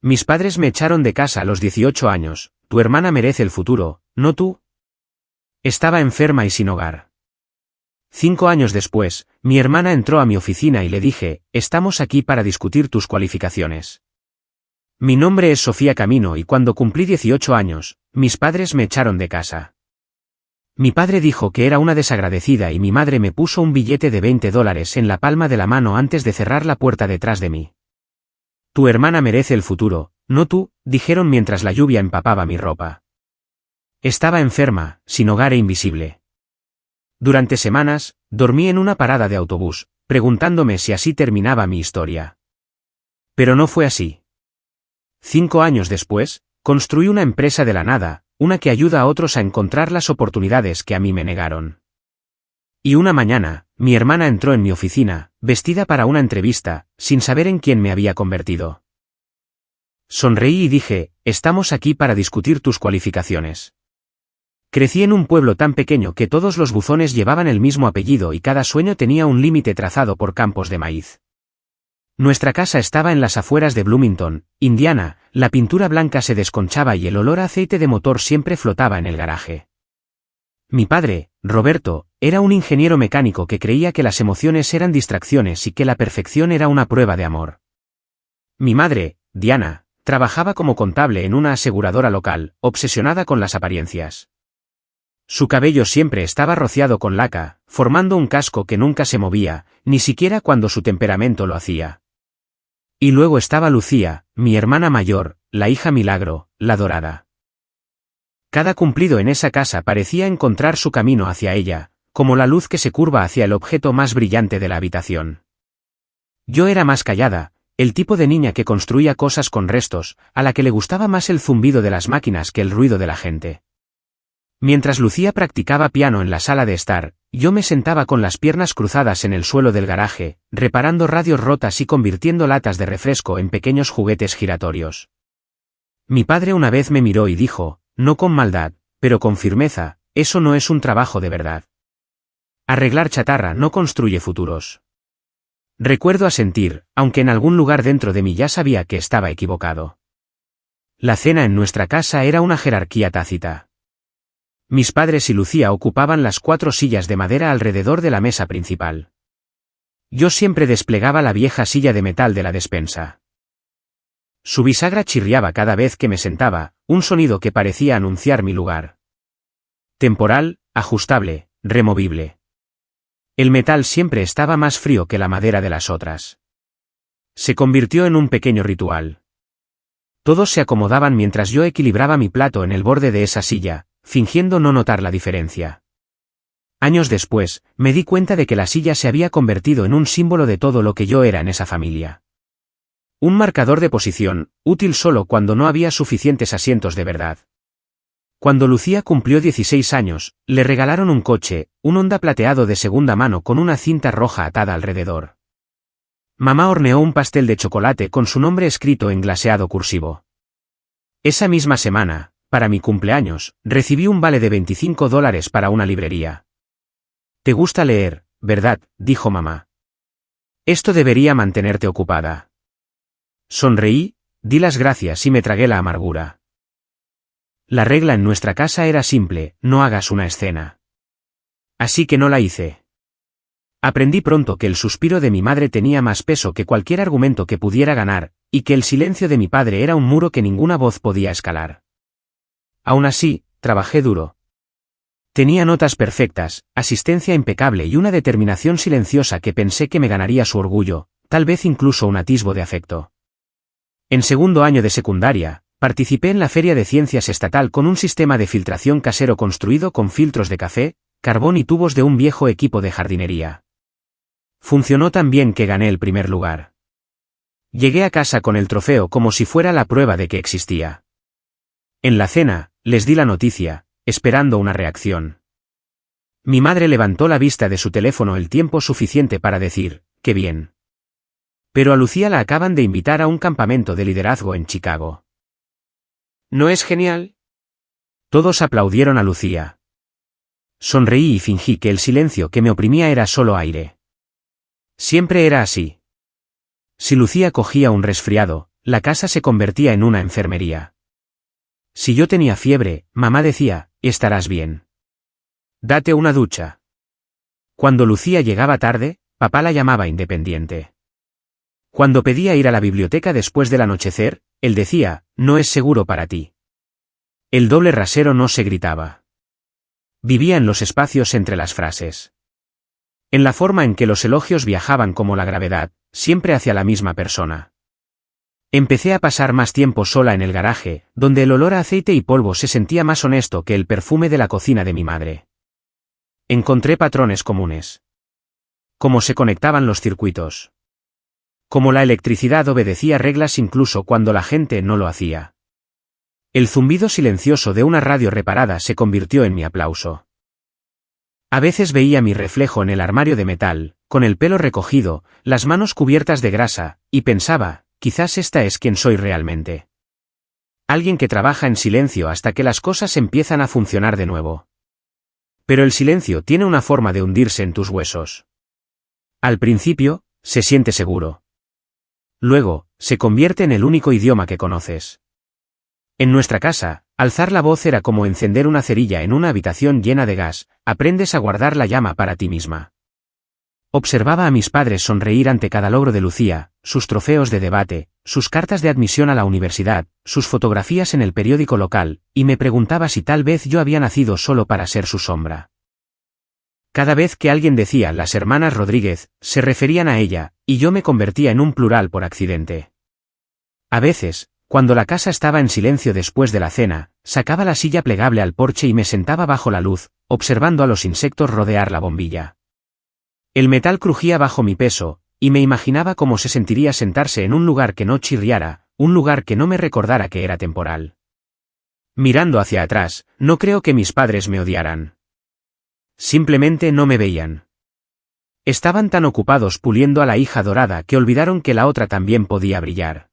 Mis padres me echaron de casa a los 18 años, tu hermana merece el futuro, no tú. Estaba enferma y sin hogar. 5 años después, mi hermana entró a mi oficina y le dije, estamos aquí para discutir tus cualificaciones. Mi nombre es Sofía Camino y cuando cumplí 18 años, mis padres me echaron de casa. Mi padre dijo que era una desagradecida y mi madre me puso un billete de $20 en la palma de la mano antes de cerrar la puerta detrás de mí. Tu hermana merece el futuro, no tú, dijeron mientras la lluvia empapaba mi ropa. Estaba enferma, sin hogar e invisible. Durante semanas, dormí en una parada de autobús, preguntándome si así terminaba mi historia. Pero no fue así. 5 años después, construí una empresa de la nada, una que ayuda a otros a encontrar las oportunidades que a mí me negaron. Y una mañana, mi hermana entró en mi oficina, vestida para una entrevista, sin saber en quién me había convertido. Sonreí y dije, estamos aquí para discutir tus cualificaciones. Crecí en un pueblo tan pequeño que todos los buzones llevaban el mismo apellido y cada sueño tenía un límite trazado por campos de maíz. Nuestra casa estaba en las afueras de Bloomington, Indiana, la pintura blanca se desconchaba y el olor a aceite de motor siempre flotaba en el garaje. Mi padre, Roberto, era un ingeniero mecánico que creía que las emociones eran distracciones y que la perfección era una prueba de amor. Mi madre, Diana, trabajaba como contable en una aseguradora local, obsesionada con las apariencias. Su cabello siempre estaba rociado con laca, formando un casco que nunca se movía, ni siquiera cuando su temperamento lo hacía. Y luego estaba Lucía, mi hermana mayor, la hija milagro, la dorada. Cada cumplido en esa casa parecía encontrar su camino hacia ella, como la luz que se curva hacia el objeto más brillante de la habitación. Yo era más callada, el tipo de niña que construía cosas con restos, a la que le gustaba más el zumbido de las máquinas que el ruido de la gente. Mientras Lucía practicaba piano en la sala de estar, yo me sentaba con las piernas cruzadas en el suelo del garaje, reparando radios rotas y convirtiendo latas de refresco en pequeños juguetes giratorios. Mi padre una vez me miró y dijo, no con maldad, pero con firmeza, eso no es un trabajo de verdad. Arreglar chatarra no construye futuros. Recuerdo asentir, aunque en algún lugar dentro de mí ya sabía que estaba equivocado. La cena en nuestra casa era una jerarquía tácita. Mis padres y Lucía ocupaban las 4 sillas de madera alrededor de la mesa principal. Yo siempre desplegaba la vieja silla de metal de la despensa. Su bisagra chirriaba cada vez que me sentaba, un sonido que parecía anunciar mi lugar. Temporal, ajustable, removible. El metal siempre estaba más frío que la madera de las otras. Se convirtió en un pequeño ritual. Todos se acomodaban mientras yo equilibraba mi plato en el borde de esa silla, fingiendo no notar la diferencia. Años después, me di cuenta de que la silla se había convertido en un símbolo de todo lo que yo era en esa familia. Un marcador de posición, útil solo cuando no había suficientes asientos de verdad. Cuando Lucía cumplió 16 años, le regalaron un coche, un Honda plateado de segunda mano con una cinta roja atada alrededor. Mamá horneó un pastel de chocolate con su nombre escrito en glaseado cursivo. Esa misma semana, para mi cumpleaños, recibí un vale de $25 para una librería. «Te gusta leer, ¿verdad?», dijo mamá. «Esto debería mantenerte ocupada». Sonreí, di las gracias y me tragué la amargura. La regla en nuestra casa era simple, no hagas una escena. Así que no la hice. Aprendí pronto que el suspiro de mi madre tenía más peso que cualquier argumento que pudiera ganar, y que el silencio de mi padre era un muro que ninguna voz podía escalar. Aún así, trabajé duro. Tenía notas perfectas, asistencia impecable y una determinación silenciosa que pensé que me ganaría su orgullo, tal vez incluso un atisbo de afecto. En segundo año de secundaria, participé en la Feria de Ciencias Estatal con un sistema de filtración casero construido con filtros de café, carbón y tubos de un viejo equipo de jardinería. Funcionó tan bien que gané el primer lugar. Llegué a casa con el trofeo como si fuera la prueba de que existía. En la cena, les di la noticia, esperando una reacción. Mi madre levantó la vista de su teléfono el tiempo suficiente para decir, «¡Qué bien!». Pero a Lucía la acaban de invitar a un campamento de liderazgo en Chicago. ¿No es genial? Todos aplaudieron a Lucía. Sonreí y fingí que el silencio que me oprimía era solo aire. Siempre era así. Si Lucía cogía un resfriado, la casa se convertía en una enfermería. Si yo tenía fiebre, mamá decía, estarás bien. Date una ducha. Cuando Lucía llegaba tarde, papá la llamaba independiente. Cuando pedía ir a la biblioteca después del anochecer, él decía, no es seguro para ti. El doble rasero no se gritaba. Vivía en los espacios entre las frases. En la forma en que los elogios viajaban como la gravedad, siempre hacia la misma persona. Empecé a pasar más tiempo sola en el garaje, donde el olor a aceite y polvo se sentía más honesto que el perfume de la cocina de mi madre. Encontré patrones comunes. Cómo se conectaban los circuitos. Cómo la electricidad obedecía reglas incluso cuando la gente no lo hacía. El zumbido silencioso de una radio reparada se convirtió en mi aplauso. A veces veía mi reflejo en el armario de metal, con el pelo recogido, las manos cubiertas de grasa, y pensaba, quizás esta es quien soy realmente. Alguien que trabaja en silencio hasta que las cosas empiezan a funcionar de nuevo. Pero el silencio tiene una forma de hundirse en tus huesos. Al principio, se siente seguro. Luego, se convierte en el único idioma que conoces. En nuestra casa, alzar la voz era como encender una cerilla en una habitación llena de gas, aprendes a guardar la llama para ti misma. Observaba a mis padres sonreír ante cada logro de Lucía, sus trofeos de debate, sus cartas de admisión a la universidad, sus fotografías en el periódico local, y me preguntaba si tal vez yo había nacido solo para ser su sombra. Cada vez que alguien decía las hermanas Rodríguez, se referían a ella, y yo me convertía en un plural por accidente. A veces, cuando la casa estaba en silencio después de la cena, sacaba la silla plegable al porche y me sentaba bajo la luz, observando a los insectos rodear la bombilla. El metal crujía bajo mi peso, y me imaginaba cómo se sentiría sentarse en un lugar que no chirriara, un lugar que no me recordara que era temporal. Mirando hacia atrás, no creo que mis padres me odiaran. Simplemente no me veían. Estaban tan ocupados puliendo a la hija dorada que olvidaron que la otra también podía brillar.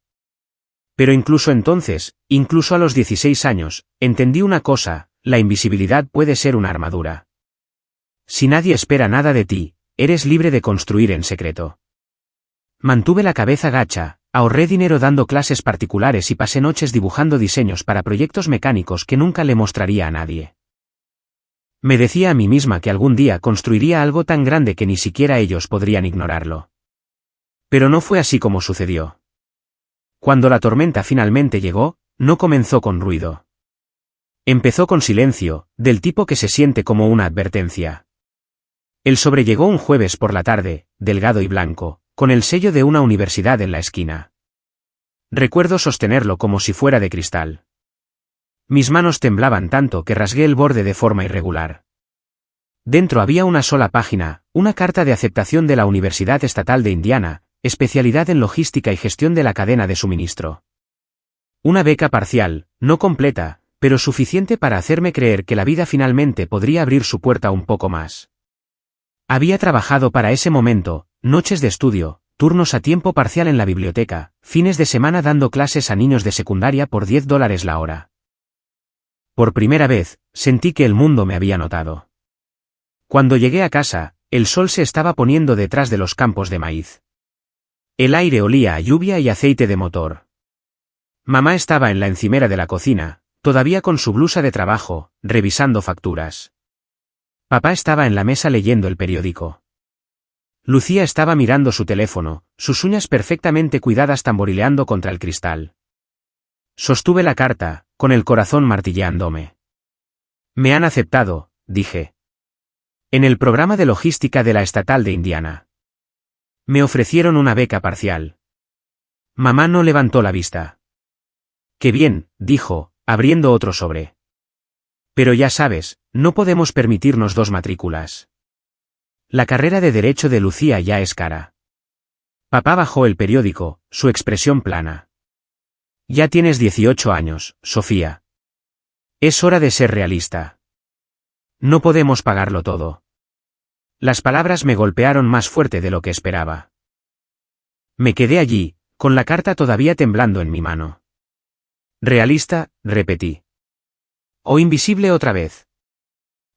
Pero incluso entonces, incluso a los 16 años, entendí una cosa, la invisibilidad puede ser una armadura. Si nadie espera nada de ti, eres libre de construir en secreto. Mantuve la cabeza gacha, ahorré dinero dando clases particulares y pasé noches dibujando diseños para proyectos mecánicos que nunca le mostraría a nadie. Me decía a mí misma que algún día construiría algo tan grande que ni siquiera ellos podrían ignorarlo. Pero no fue así como sucedió. Cuando la tormenta finalmente llegó, no comenzó con ruido. Empezó con silencio, del tipo que se siente como una advertencia. El sobre llegó un jueves por la tarde, delgado y blanco, con el sello de una universidad en la esquina. Recuerdo sostenerlo como si fuera de cristal. Mis manos temblaban tanto que rasgué el borde de forma irregular. Dentro había una sola página, una carta de aceptación de la Universidad Estatal de Indiana, especialidad en logística y gestión de la cadena de suministro. Una beca parcial, no completa, pero suficiente para hacerme creer que la vida finalmente podría abrir su puerta un poco más. Había trabajado para ese momento, noches de estudio, turnos a tiempo parcial en la biblioteca, fines de semana dando clases a niños de secundaria por $10 la hora. Por primera vez, sentí que el mundo me había notado. Cuando llegué a casa, el sol se estaba poniendo detrás de los campos de maíz. El aire olía a lluvia y aceite de motor. Mamá estaba en la encimera de la cocina, todavía con su blusa de trabajo, revisando facturas. Papá estaba en la mesa leyendo el periódico. Lucía estaba mirando su teléfono, sus uñas perfectamente cuidadas tamborileando contra el cristal. Sostuve la carta, con el corazón martilleándome. Me han aceptado, dije. En el programa de logística de la Estatal de Indiana. Me ofrecieron una beca parcial. Mamá no levantó la vista. Qué bien, dijo, abriendo otro sobre. Pero ya sabes, no podemos permitirnos 2 matrículas. La carrera de Derecho de Lucía ya es cara. Papá bajó el periódico, su expresión plana. Ya tienes 18 años, Sofía. Es hora de ser realista. No podemos pagarlo todo. Las palabras me golpearon más fuerte de lo que esperaba. Me quedé allí, con la carta todavía temblando en mi mano. Realista, repetí. O invisible otra vez.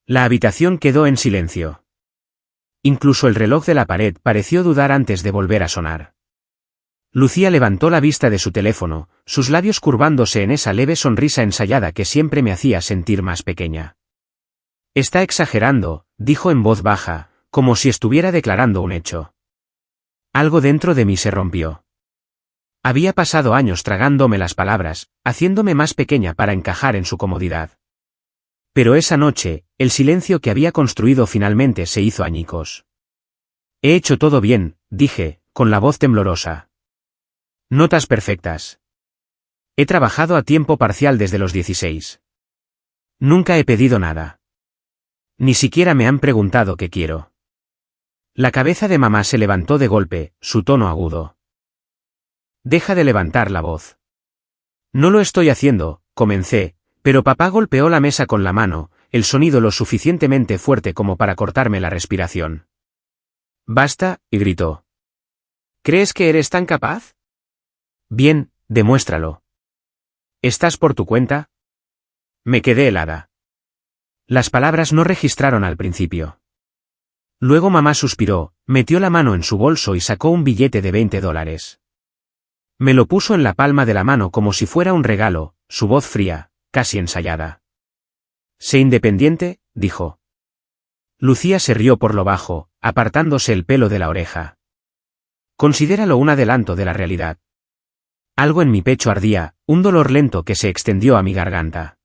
La habitación quedó en silencio. Incluso el reloj de la pared pareció dudar antes de volver a sonar. Lucía levantó la vista de su teléfono, sus labios curvándose en esa leve sonrisa ensayada que siempre me hacía sentir más pequeña. Está exagerando, dijo en voz baja, como si estuviera declarando un hecho. Algo dentro de mí se rompió. Había pasado años tragándome las palabras, haciéndome más pequeña para encajar en su comodidad. Pero esa noche, el silencio que había construido finalmente se hizo añicos. He hecho todo bien, dije, con la voz temblorosa. Notas perfectas. He trabajado a tiempo parcial desde los 16. Nunca he pedido nada. Ni siquiera me han preguntado qué quiero. La cabeza de mamá se levantó de golpe, su tono agudo. Deja de levantar la voz. No lo estoy haciendo, comencé, pero papá golpeó la mesa con la mano, el sonido lo suficientemente fuerte como para cortarme la respiración. Basta, y gritó. ¿Crees que eres tan capaz? Bien, demuéstralo. ¿Estás por tu cuenta? Me quedé helada. Las palabras no registraron al principio. Luego mamá suspiró, metió la mano en su bolso y sacó un billete de $20. Me lo puso en la palma de la mano como si fuera un regalo, su voz fría, casi ensayada. Sé independiente, dijo. Lucía se rió por lo bajo, apartándose el pelo de la oreja. Considéralo un adelanto de la realidad. Algo en mi pecho ardía, un dolor lento que se extendió a mi garganta.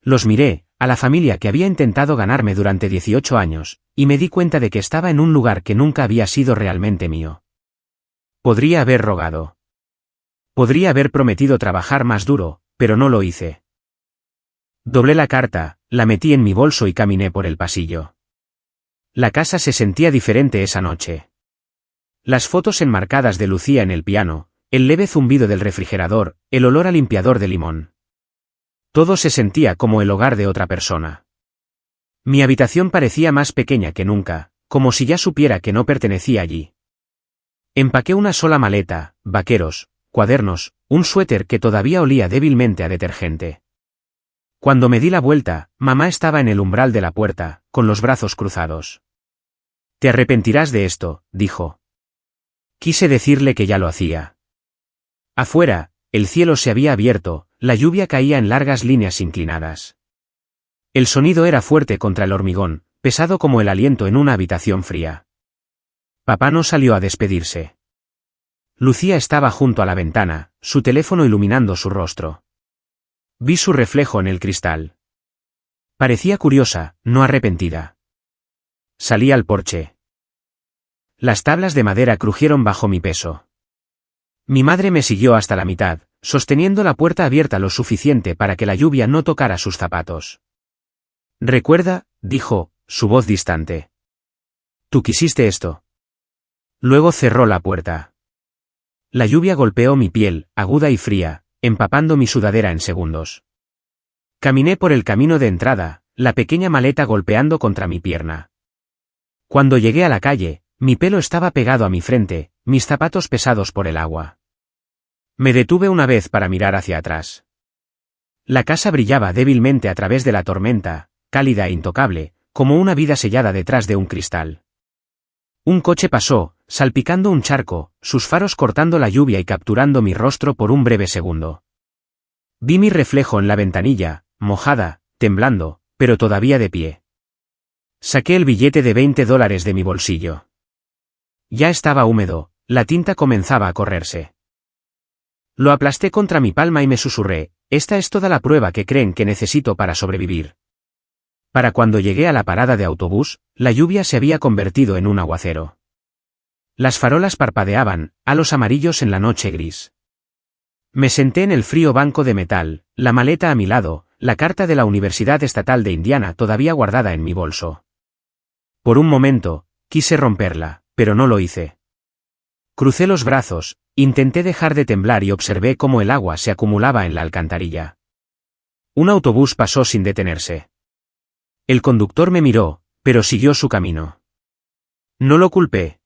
Los miré, a la familia que había intentado ganarme durante 18 años, y me di cuenta de que estaba en un lugar que nunca había sido realmente mío. Podría haber rogado. Podría haber prometido trabajar más duro, pero no lo hice. Doblé la carta, la metí en mi bolso y caminé por el pasillo. La casa se sentía diferente esa noche. Las fotos enmarcadas de Lucía en el piano, el leve zumbido del refrigerador, el olor a limpiador de limón. Todo se sentía como el hogar de otra persona. Mi habitación parecía más pequeña que nunca, como si ya supiera que no pertenecía allí. Empaqué una sola maleta, vaqueros, cuadernos, un suéter que todavía olía débilmente a detergente. Cuando me di la vuelta, mamá estaba en el umbral de la puerta, con los brazos cruzados. Te arrepentirás de esto, dijo. Quise decirle que ya lo hacía. Afuera, el cielo se había abierto, la lluvia caía en largas líneas inclinadas. El sonido era fuerte contra el hormigón, pesado como el aliento en una habitación fría. Papá no salió a despedirse. Lucía estaba junto a la ventana, su teléfono iluminando su rostro. Vi su reflejo en el cristal. Parecía curiosa, no arrepentida. Salí al porche. Las tablas de madera crujieron bajo mi peso. Mi madre me siguió hasta la mitad, sosteniendo la puerta abierta lo suficiente para que la lluvia no tocara sus zapatos. Recuerda, dijo, su voz distante. Tú quisiste esto. Luego cerró la puerta. La lluvia golpeó mi piel, aguda y fría, empapando mi sudadera en segundos. Caminé por el camino de entrada, la pequeña maleta golpeando contra mi pierna. Cuando llegué a la calle, mi pelo estaba pegado a mi frente, mis zapatos pesados por el agua. Me detuve una vez para mirar hacia atrás. La casa brillaba débilmente a través de la tormenta, cálida e intocable, como una vida sellada detrás de un cristal. Un coche pasó, salpicando un charco, sus faros cortando la lluvia y capturando mi rostro por un breve segundo. Vi mi reflejo en la ventanilla, mojada, temblando, pero todavía de pie. Saqué el billete de $20 de mi bolsillo. Ya estaba húmedo, la tinta comenzaba a correrse. Lo aplasté contra mi palma y me susurré, esta es toda la prueba que creen que necesito para sobrevivir. Para cuando llegué a la parada de autobús, la lluvia se había convertido en un aguacero. Las farolas parpadeaban, halos amarillos en la noche gris. Me senté en el frío banco de metal, la maleta a mi lado, la carta de la Universidad Estatal de Indiana todavía guardada en mi bolso. Por un momento, quise romperla, pero no lo hice. Crucé los brazos, intenté dejar de temblar y observé cómo el agua se acumulaba en la alcantarilla. Un autobús pasó sin detenerse. El conductor me miró, pero siguió su camino. No lo culpé.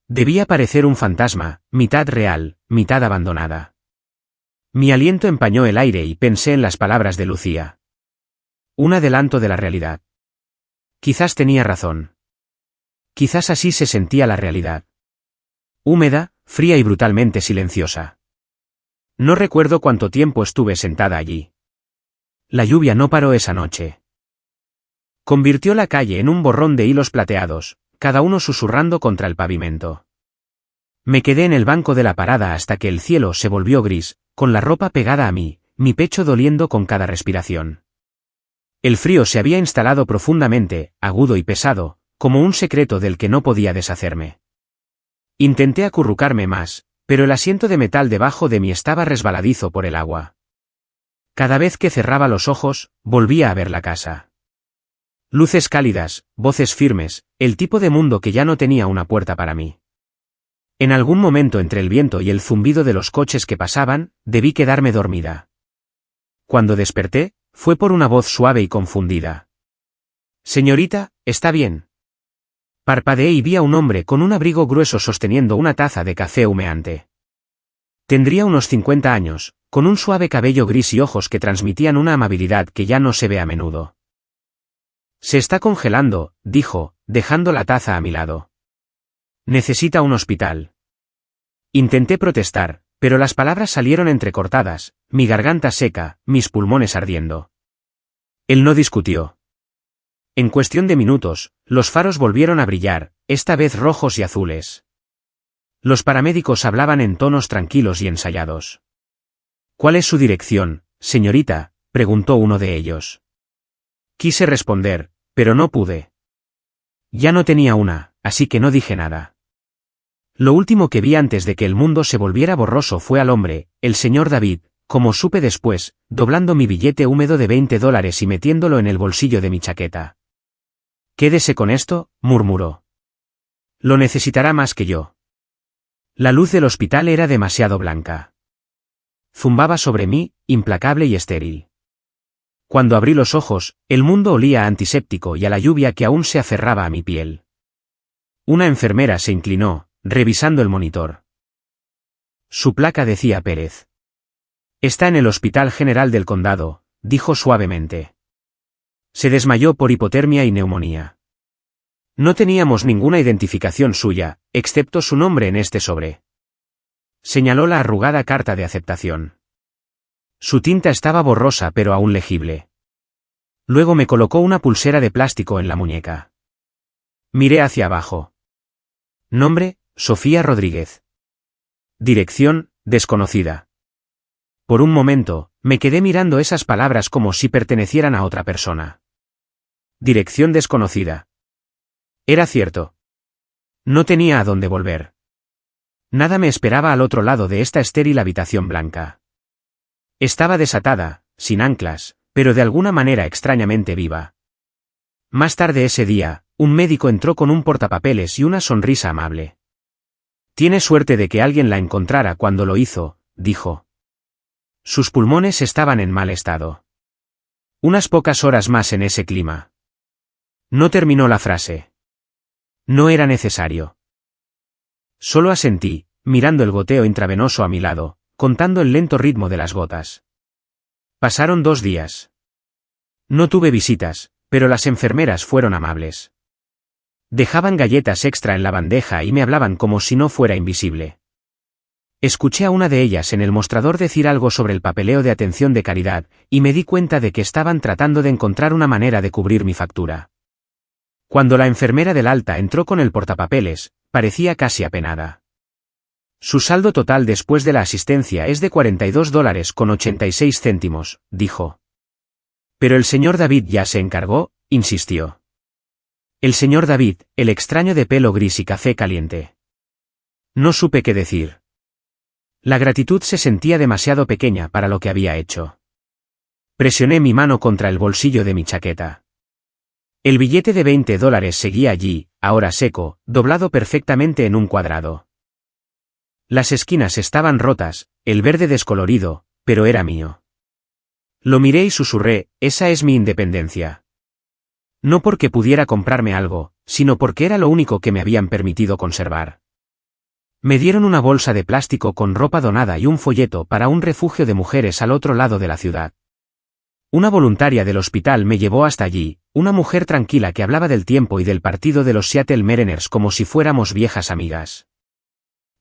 Debía parecer un fantasma, mitad real, mitad abandonada. Mi aliento empañó el aire y pensé en las palabras de Lucía. Un adelanto de la realidad. Quizás tenía razón. Quizás así se sentía la realidad. Húmeda, fría y brutalmente silenciosa. No recuerdo cuánto tiempo estuve sentada allí. La lluvia no paró esa noche. Convirtió la calle en un borrón de hilos plateados, cada uno susurrando contra el pavimento. Me quedé en el banco de la parada hasta que el cielo se volvió gris, con la ropa pegada a mí, mi pecho doliendo con cada respiración. El frío se había instalado profundamente, agudo y pesado, como un secreto del que no podía deshacerme. Intenté acurrucarme más, pero el asiento de metal debajo de mí estaba resbaladizo por el agua. Cada vez que cerraba los ojos, volvía a ver la casa. Luces cálidas, voces firmes, el tipo de mundo que ya no tenía una puerta para mí. En algún momento entre el viento y el zumbido de los coches que pasaban, debí quedarme dormida. Cuando desperté, fue por una voz suave y confundida. «Señorita, ¿está bien?» Parpadeé y vi a un hombre con un abrigo grueso sosteniendo una taza de café humeante. Tendría unos 50 años, con un suave cabello gris y ojos que transmitían una amabilidad que ya no se ve a menudo. «Se está congelando», dijo, dejando la taza a mi lado. «Necesita un hospital». Intenté protestar, pero las palabras salieron entrecortadas, mi garganta seca, mis pulmones ardiendo. Él no discutió. En cuestión de minutos, los faros volvieron a brillar, esta vez rojos y azules. Los paramédicos hablaban en tonos tranquilos y ensayados. «¿Cuál es su dirección, señorita?», preguntó uno de ellos. Quise responder, pero no pude. Ya no tenía una, así que no dije nada. Lo último que vi antes de que el mundo se volviera borroso fue al hombre, el señor David, como supe después, doblando mi billete húmedo de $20 y metiéndolo en el bolsillo de mi chaqueta. «Quédese con esto», murmuró. «Lo necesitará más que yo». La luz del hospital era demasiado blanca. Zumbaba sobre mí, implacable y estéril. Cuando abrí los ojos, el mundo olía a antiséptico y a la lluvia que aún se aferraba a mi piel. Una enfermera se inclinó, revisando el monitor. Su placa decía Pérez. «Está en el Hospital General del Condado», dijo suavemente. Se desmayó por hipotermia y neumonía. No teníamos ninguna identificación suya, excepto su nombre en este sobre. Señaló la arrugada carta de aceptación. Su tinta estaba borrosa pero aún legible. Luego me colocó una pulsera de plástico en la muñeca. Miré hacia abajo. Nombre, Sofía Rodríguez. Dirección, desconocida. Por un momento, me quedé mirando esas palabras como si pertenecieran a otra persona. Dirección desconocida. Era cierto. No tenía a dónde volver. Nada me esperaba al otro lado de esta estéril habitación blanca. Estaba desatada, sin anclas, pero de alguna manera extrañamente viva. Más tarde ese día, un médico entró con un portapapeles y una sonrisa amable. «Tiene suerte de que alguien la encontrara cuando lo hizo», dijo. Sus pulmones estaban en mal estado. Unas pocas horas más en ese clima. No terminó la frase. No era necesario. Solo asentí, mirando el goteo intravenoso a mi lado, contando el lento ritmo de las gotas. Pasaron 2 días. No tuve visitas, pero las enfermeras fueron amables. Dejaban galletas extra en la bandeja y me hablaban como si no fuera invisible. Escuché a una de ellas en el mostrador decir algo sobre el papeleo de atención de caridad, y me di cuenta de que estaban tratando de encontrar una manera de cubrir mi factura. Cuando la enfermera del alta entró con el portapapeles, parecía casi apenada. Su saldo total después de la asistencia es de $42.86, dijo. Pero el señor David ya se encargó, insistió. El señor David, el extraño de pelo gris y café caliente. No supe qué decir. La gratitud se sentía demasiado pequeña para lo que había hecho. Presioné mi mano contra el bolsillo de mi chaqueta. El billete de $20 seguía allí, ahora seco, doblado perfectamente en un cuadrado. Las esquinas estaban rotas, el verde descolorido, pero era mío. Lo miré y susurré, esa es mi independencia. No porque pudiera comprarme algo, sino porque era lo único que me habían permitido conservar. Me dieron una bolsa de plástico con ropa donada y un folleto para un refugio de mujeres al otro lado de la ciudad. Una voluntaria del hospital me llevó hasta allí, una mujer tranquila que hablaba del tiempo y del partido de los Seattle Mariners como si fuéramos viejas amigas.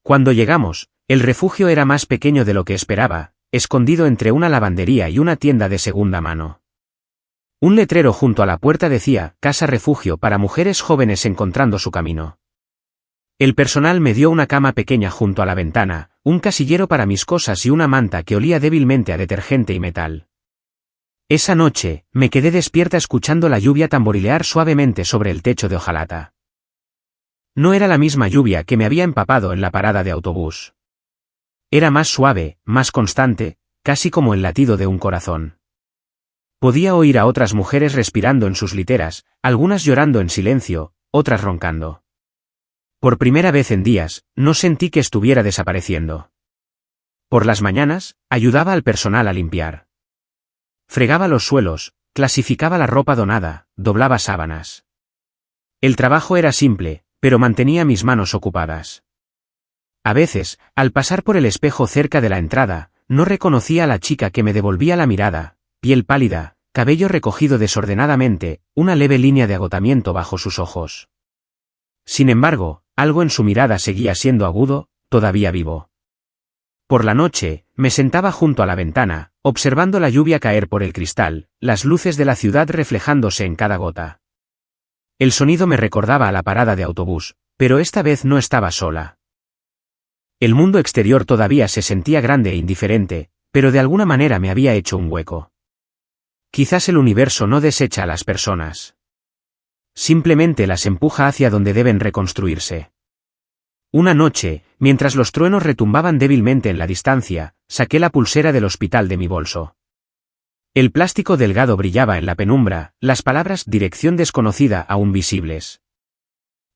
Cuando llegamos, el refugio era más pequeño de lo que esperaba, escondido entre una lavandería y una tienda de segunda mano. Un letrero junto a la puerta decía, Casa Refugio para mujeres jóvenes encontrando su camino. El personal me dio una cama pequeña junto a la ventana, un casillero para mis cosas y una manta que olía débilmente a detergente y metal. Esa noche, me quedé despierta escuchando la lluvia tamborilear suavemente sobre el techo de hojalata. No era la misma lluvia que me había empapado en la parada de autobús. Era más suave, más constante, casi como el latido de un corazón. Podía oír a otras mujeres respirando en sus literas, algunas llorando en silencio, otras roncando. Por primera vez en días, no sentí que estuviera desapareciendo. Por las mañanas, ayudaba al personal a limpiar. Fregaba los suelos, clasificaba la ropa donada, doblaba sábanas. El trabajo era simple, pero mantenía mis manos ocupadas. A veces, al pasar por el espejo cerca de la entrada, no reconocía a la chica que me devolvía la mirada, piel pálida, cabello recogido desordenadamente, una leve línea de agotamiento bajo sus ojos. Sin embargo, algo en su mirada seguía siendo agudo, todavía vivo. Por la noche, me sentaba junto a la ventana, observando la lluvia caer por el cristal, las luces de la ciudad reflejándose en cada gota. El sonido me recordaba a la parada de autobús, pero esta vez no estaba sola. El mundo exterior todavía se sentía grande e indiferente, pero de alguna manera me había hecho un hueco. Quizás el universo no desecha a las personas. Simplemente las empuja hacia donde deben reconstruirse. Una noche, mientras los truenos retumbaban débilmente en la distancia, saqué la pulsera del hospital de mi bolso. El plástico delgado brillaba en la penumbra, las palabras dirección desconocida aún visibles.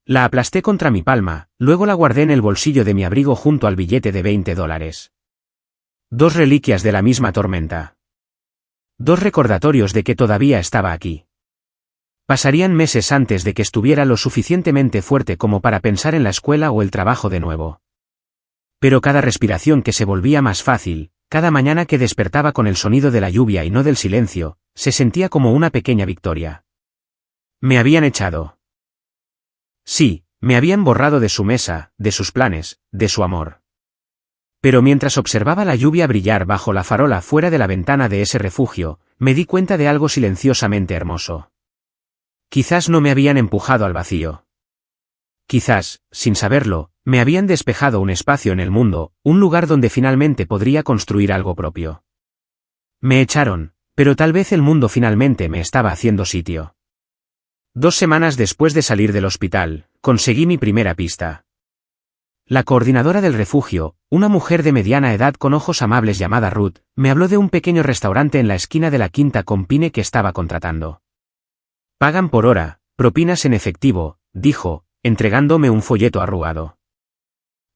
La aplasté contra mi palma, luego la guardé en el bolsillo de mi abrigo junto al billete de $20. Dos reliquias de la misma tormenta. Dos recordatorios de que todavía estaba aquí. Pasarían meses antes de que estuviera lo suficientemente fuerte como para pensar en la escuela o el trabajo de nuevo. Pero cada respiración que se volvía más fácil, cada mañana que despertaba con el sonido de la lluvia y no del silencio, se sentía como una pequeña victoria. Me habían echado. Sí, me habían borrado de su mesa, de sus planes, de su amor. Pero mientras observaba la lluvia brillar bajo la farola fuera de la ventana de ese refugio, me di cuenta de algo silenciosamente hermoso. Quizás no me habían empujado al vacío. Quizás, sin saberlo, me habían despejado un espacio en el mundo, un lugar donde finalmente podría construir algo propio. Me echaron, pero tal vez el mundo finalmente me estaba haciendo sitio. 2 semanas después de salir del hospital, conseguí mi primera pista. La coordinadora del refugio, una mujer de mediana edad con ojos amables llamada Ruth, me habló de un pequeño restaurante en la esquina de la Quinta con Pine que estaba contratando. Pagan por hora, propinas en efectivo, dijo, entregándome un folleto arrugado.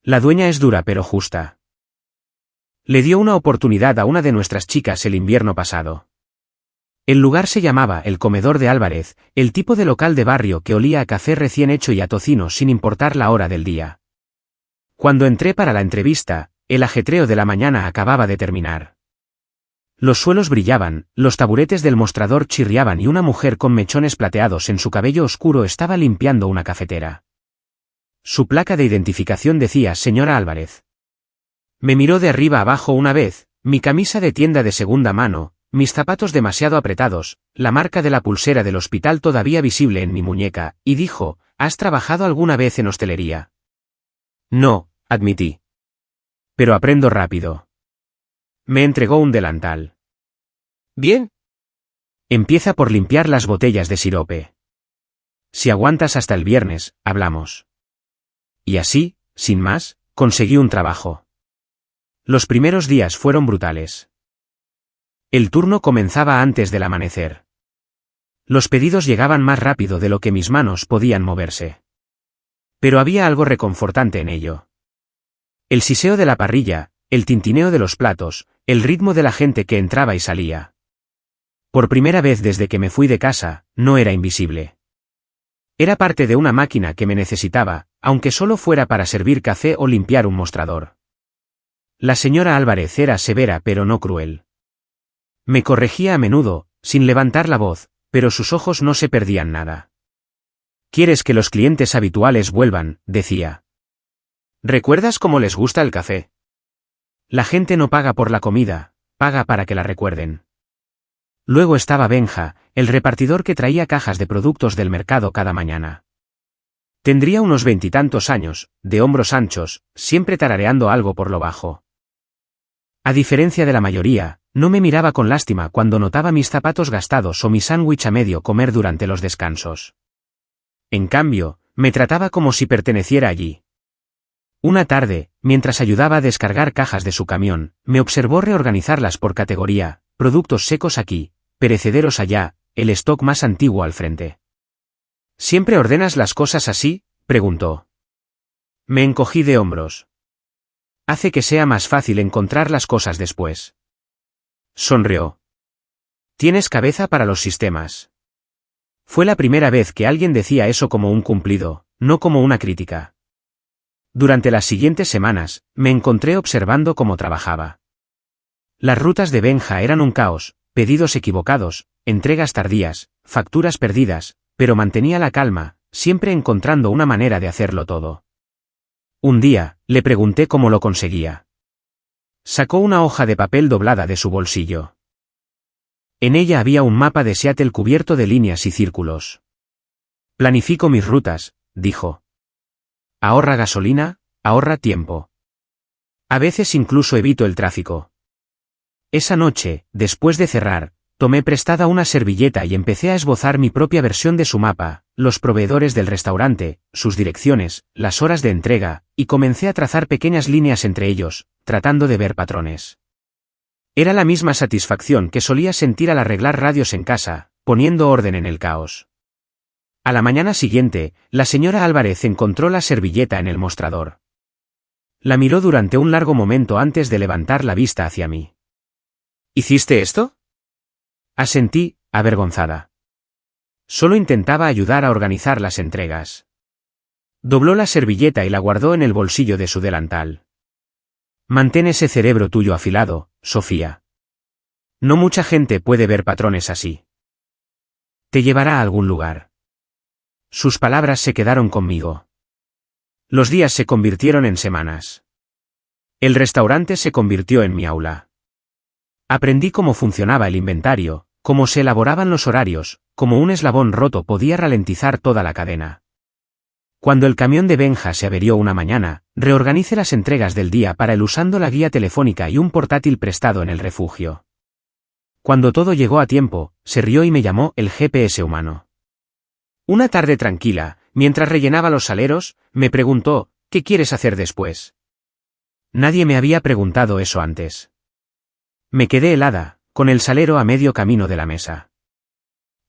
La dueña es dura pero justa. Le dio una oportunidad a una de nuestras chicas el invierno pasado. El lugar se llamaba El Comedor de Álvarez, el tipo de local de barrio que olía a café recién hecho y a tocino sin importar la hora del día. Cuando entré para la entrevista, el ajetreo de la mañana acababa de terminar. Los suelos brillaban, los taburetes del mostrador chirriaban y una mujer con mechones plateados en su cabello oscuro estaba limpiando una cafetera. Su placa de identificación decía Señora Álvarez. Me miró de arriba abajo una vez, mi camisa de tienda de segunda mano, mis zapatos demasiado apretados, la marca de la pulsera del hospital todavía visible en mi muñeca, y dijo, ¿has trabajado alguna vez en hostelería? No, admití. Pero aprendo rápido. Me entregó un delantal. Bien. Empieza por limpiar las botellas de sirope. Si aguantas hasta el viernes, hablamos. Y así, sin más, conseguí un trabajo. Los primeros días fueron brutales. El turno comenzaba antes del amanecer. Los pedidos llegaban más rápido de lo que mis manos podían moverse. Pero había algo reconfortante en ello. El siseo de la parrilla, el tintineo de los platos, el ritmo de la gente que entraba y salía. Por primera vez desde que me fui de casa, no era invisible. Era parte de una máquina que me necesitaba, aunque solo fuera para servir café o limpiar un mostrador. La señora Álvarez era severa pero no cruel. Me corregía a menudo, sin levantar la voz, pero sus ojos no se perdían nada. ¿Quieres que los clientes habituales vuelvan?, decía. ¿Recuerdas cómo les gusta el café? La gente no paga por la comida, paga para que la recuerden. Luego estaba Benja, el repartidor que traía cajas de productos del mercado cada mañana. Tendría unos 20 años, de hombros anchos, siempre tarareando algo por lo bajo. A diferencia de la mayoría, no me miraba con lástima cuando notaba mis zapatos gastados o mi sándwich a medio comer durante los descansos. En cambio, me trataba como si perteneciera allí. Una tarde, mientras ayudaba a descargar cajas de su camión, me observó reorganizarlas por categoría: productos secos aquí, perecederos allá, el stock más antiguo al frente. ¿Siempre ordenas las cosas así?, preguntó. Me encogí de hombros. Hace que sea más fácil encontrar las cosas después. Sonrió. Tienes cabeza para los sistemas. Fue la primera vez que alguien decía eso como un cumplido, no como una crítica. Durante las siguientes semanas, me encontré observando cómo trabajaba. Las rutas de Benja eran un caos, pedidos equivocados, entregas tardías, facturas perdidas, pero mantenía la calma, siempre encontrando una manera de hacerlo todo. Un día, le pregunté cómo lo conseguía. Sacó una hoja de papel doblada de su bolsillo. En ella había un mapa de Seattle cubierto de líneas y círculos. Planifico mis rutas, dijo. Ahorra gasolina, ahorra tiempo. A veces incluso evito el tráfico. Esa noche, después de cerrar, tomé prestada una servilleta y empecé a esbozar mi propia versión de su mapa, los proveedores del restaurante, sus direcciones, las horas de entrega, y comencé a trazar pequeñas líneas entre ellos, tratando de ver patrones. Era la misma satisfacción que solía sentir al arreglar radios en casa, poniendo orden en el caos. A la mañana siguiente, la señora Álvarez encontró la servilleta en el mostrador. La miró durante un largo momento antes de levantar la vista hacia mí. ¿Hiciste esto? Asentí, avergonzada. Solo intentaba ayudar a organizar las entregas. Dobló la servilleta y la guardó en el bolsillo de su delantal. Mantén ese cerebro tuyo afilado, Sofía. No mucha gente puede ver patrones así. Te llevará a algún lugar. Sus palabras se quedaron conmigo. Los días se convirtieron en semanas. El restaurante se convirtió en mi aula. Aprendí cómo funcionaba el inventario, cómo se elaboraban los horarios, cómo un eslabón roto podía ralentizar toda la cadena. Cuando el camión de Benja se averió una mañana, reorganicé las entregas del día para él usando la guía telefónica y un portátil prestado en el refugio. Cuando todo llegó a tiempo, se rió y me llamó el GPS humano. Una tarde tranquila, mientras rellenaba los saleros, me preguntó, ¿qué quieres hacer después? Nadie me había preguntado eso antes. Me quedé helada, con el salero a medio camino de la mesa.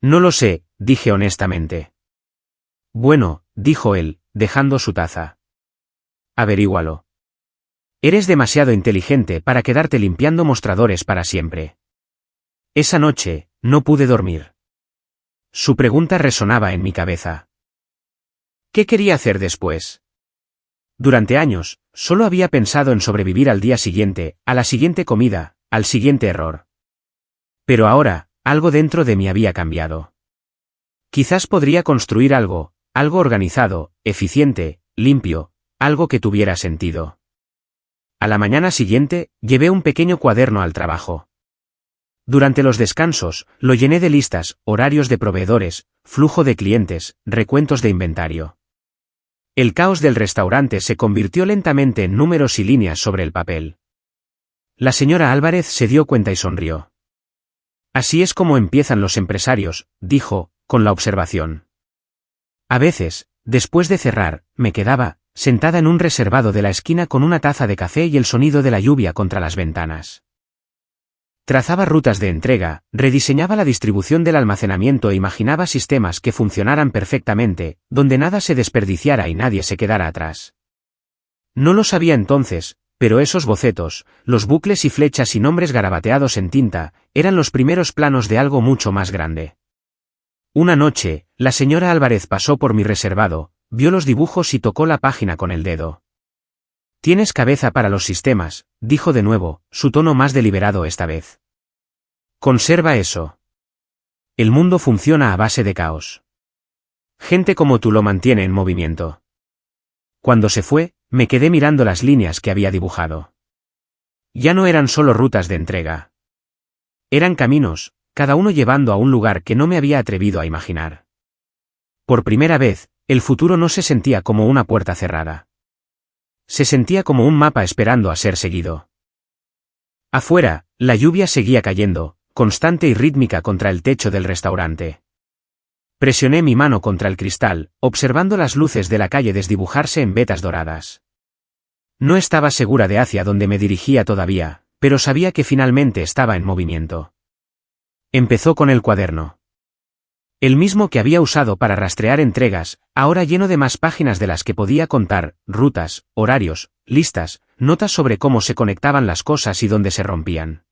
No lo sé, dije honestamente. Bueno, dijo él, dejando su taza. Averígualo. Eres demasiado inteligente para quedarte limpiando mostradores para siempre. Esa noche, no pude dormir. Su pregunta resonaba en mi cabeza. ¿Qué quería hacer después? Durante años, solo había pensado en sobrevivir al día siguiente, a la siguiente comida, al siguiente error. Pero ahora, algo dentro de mí había cambiado. Quizás podría construir algo organizado, eficiente, limpio, algo que tuviera sentido. A la mañana siguiente, llevé un pequeño cuaderno al trabajo. Durante los descansos, lo llené de listas, horarios de proveedores, flujo de clientes, recuentos de inventario. El caos del restaurante se convirtió lentamente en números y líneas sobre el papel. La señora Álvarez se dio cuenta y sonrió. Así es como empiezan los empresarios, dijo, con la observación. A veces, después de cerrar, me quedaba, sentada en un reservado de la esquina con una taza de café y el sonido de la lluvia contra las ventanas. Trazaba rutas de entrega, rediseñaba la distribución del almacenamiento e imaginaba sistemas que funcionaran perfectamente, donde nada se desperdiciara y nadie se quedara atrás. No lo sabía entonces, pero esos bocetos, los bucles y flechas y nombres garabateados en tinta, eran los primeros planos de algo mucho más grande. Una noche, la señora Álvarez pasó por mi reservado, vio los dibujos y tocó la página con el dedo. Tienes cabeza para los sistemas, dijo de nuevo, su tono más deliberado esta vez. Conserva eso. El mundo funciona a base de caos. Gente como tú lo mantiene en movimiento. Cuando se fue, me quedé mirando las líneas que había dibujado. Ya no eran solo rutas de entrega. Eran caminos, cada uno llevando a un lugar que no me había atrevido a imaginar. Por primera vez, el futuro no se sentía como una puerta cerrada. Se sentía como un mapa esperando a ser seguido. Afuera, la lluvia seguía cayendo, constante y rítmica contra el techo del restaurante. Presioné mi mano contra el cristal, observando las luces de la calle desdibujarse en vetas doradas. No estaba segura de hacia dónde me dirigía todavía, pero sabía que finalmente estaba en movimiento. Empezó con el cuaderno. El mismo que había usado para rastrear entregas, ahora lleno de más páginas de las que podía contar, rutas, horarios, listas, notas sobre cómo se conectaban las cosas y dónde se rompían.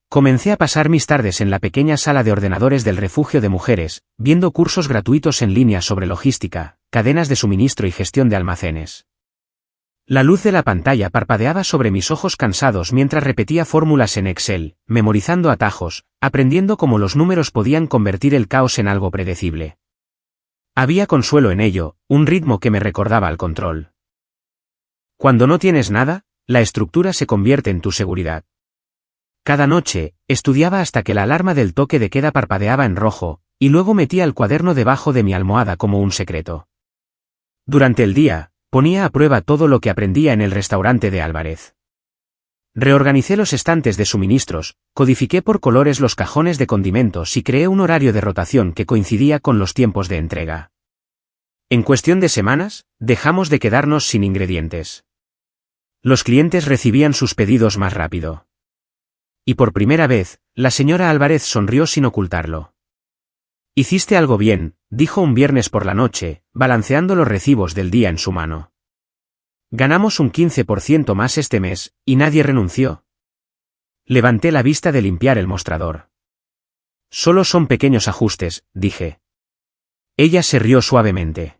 Comencé a pasar mis tardes en la pequeña sala de ordenadores del refugio de mujeres, viendo cursos gratuitos en línea sobre logística, cadenas de suministro y gestión de almacenes. La luz de la pantalla parpadeaba sobre mis ojos cansados mientras repetía fórmulas en Excel, memorizando atajos, aprendiendo cómo los números podían convertir el caos en algo predecible. Había consuelo en ello, un ritmo que me recordaba al control. Cuando no tienes nada, la estructura se convierte en tu seguridad. Cada noche, estudiaba hasta que la alarma del toque de queda parpadeaba en rojo, y luego metía el cuaderno debajo de mi almohada como un secreto. Durante el día, ponía a prueba todo lo que aprendía en el restaurante de Álvarez. Reorganicé los estantes de suministros, codifiqué por colores los cajones de condimentos y creé un horario de rotación que coincidía con los tiempos de entrega. En cuestión de semanas, dejamos de quedarnos sin ingredientes. Los clientes recibían sus pedidos más rápido. Y por primera vez, la señora Álvarez sonrió sin ocultarlo. «Hiciste algo bien», dijo un viernes por la noche, balanceando los recibos del día en su mano. «Ganamos un 15% más este mes, y nadie renunció». Levanté la vista de limpiar el mostrador. «Solo son pequeños ajustes», dije. Ella se rió suavemente.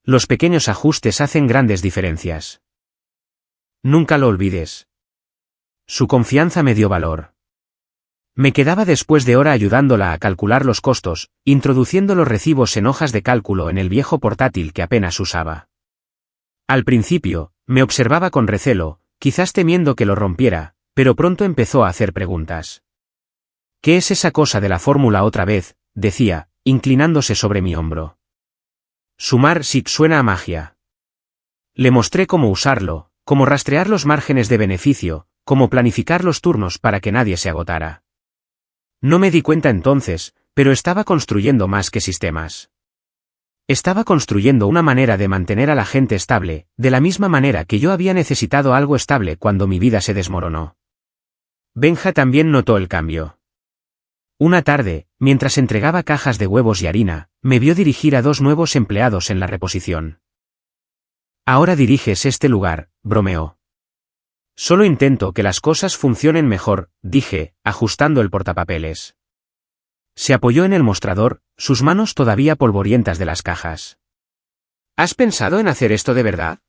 «Los pequeños ajustes hacen grandes diferencias. Nunca lo olvides». Su confianza me dio valor. Me quedaba después de hora ayudándola a calcular los costos, introduciendo los recibos en hojas de cálculo en el viejo portátil que apenas usaba. Al principio, me observaba con recelo, quizás temiendo que lo rompiera, pero pronto empezó a hacer preguntas. «¿Qué es esa cosa de la fórmula otra vez?», decía, inclinándose sobre mi hombro. «Sumar sí suena a magia». Le mostré cómo usarlo, cómo rastrear los márgenes de beneficio, cómo planificar los turnos para que nadie se agotara. No me di cuenta entonces, pero estaba construyendo más que sistemas. Estaba construyendo una manera de mantener a la gente estable, de la misma manera que yo había necesitado algo estable cuando mi vida se desmoronó. Benja también notó el cambio. Una tarde, mientras entregaba cajas de huevos y harina, me vio dirigir a 2 nuevos empleados en la reposición. «Ahora diriges este lugar», bromeó. «Solo intento que las cosas funcionen mejor», dije, ajustando el portapapeles. Se apoyó en el mostrador, sus manos todavía polvorientas de las cajas. «¿Has pensado en hacer esto de verdad?»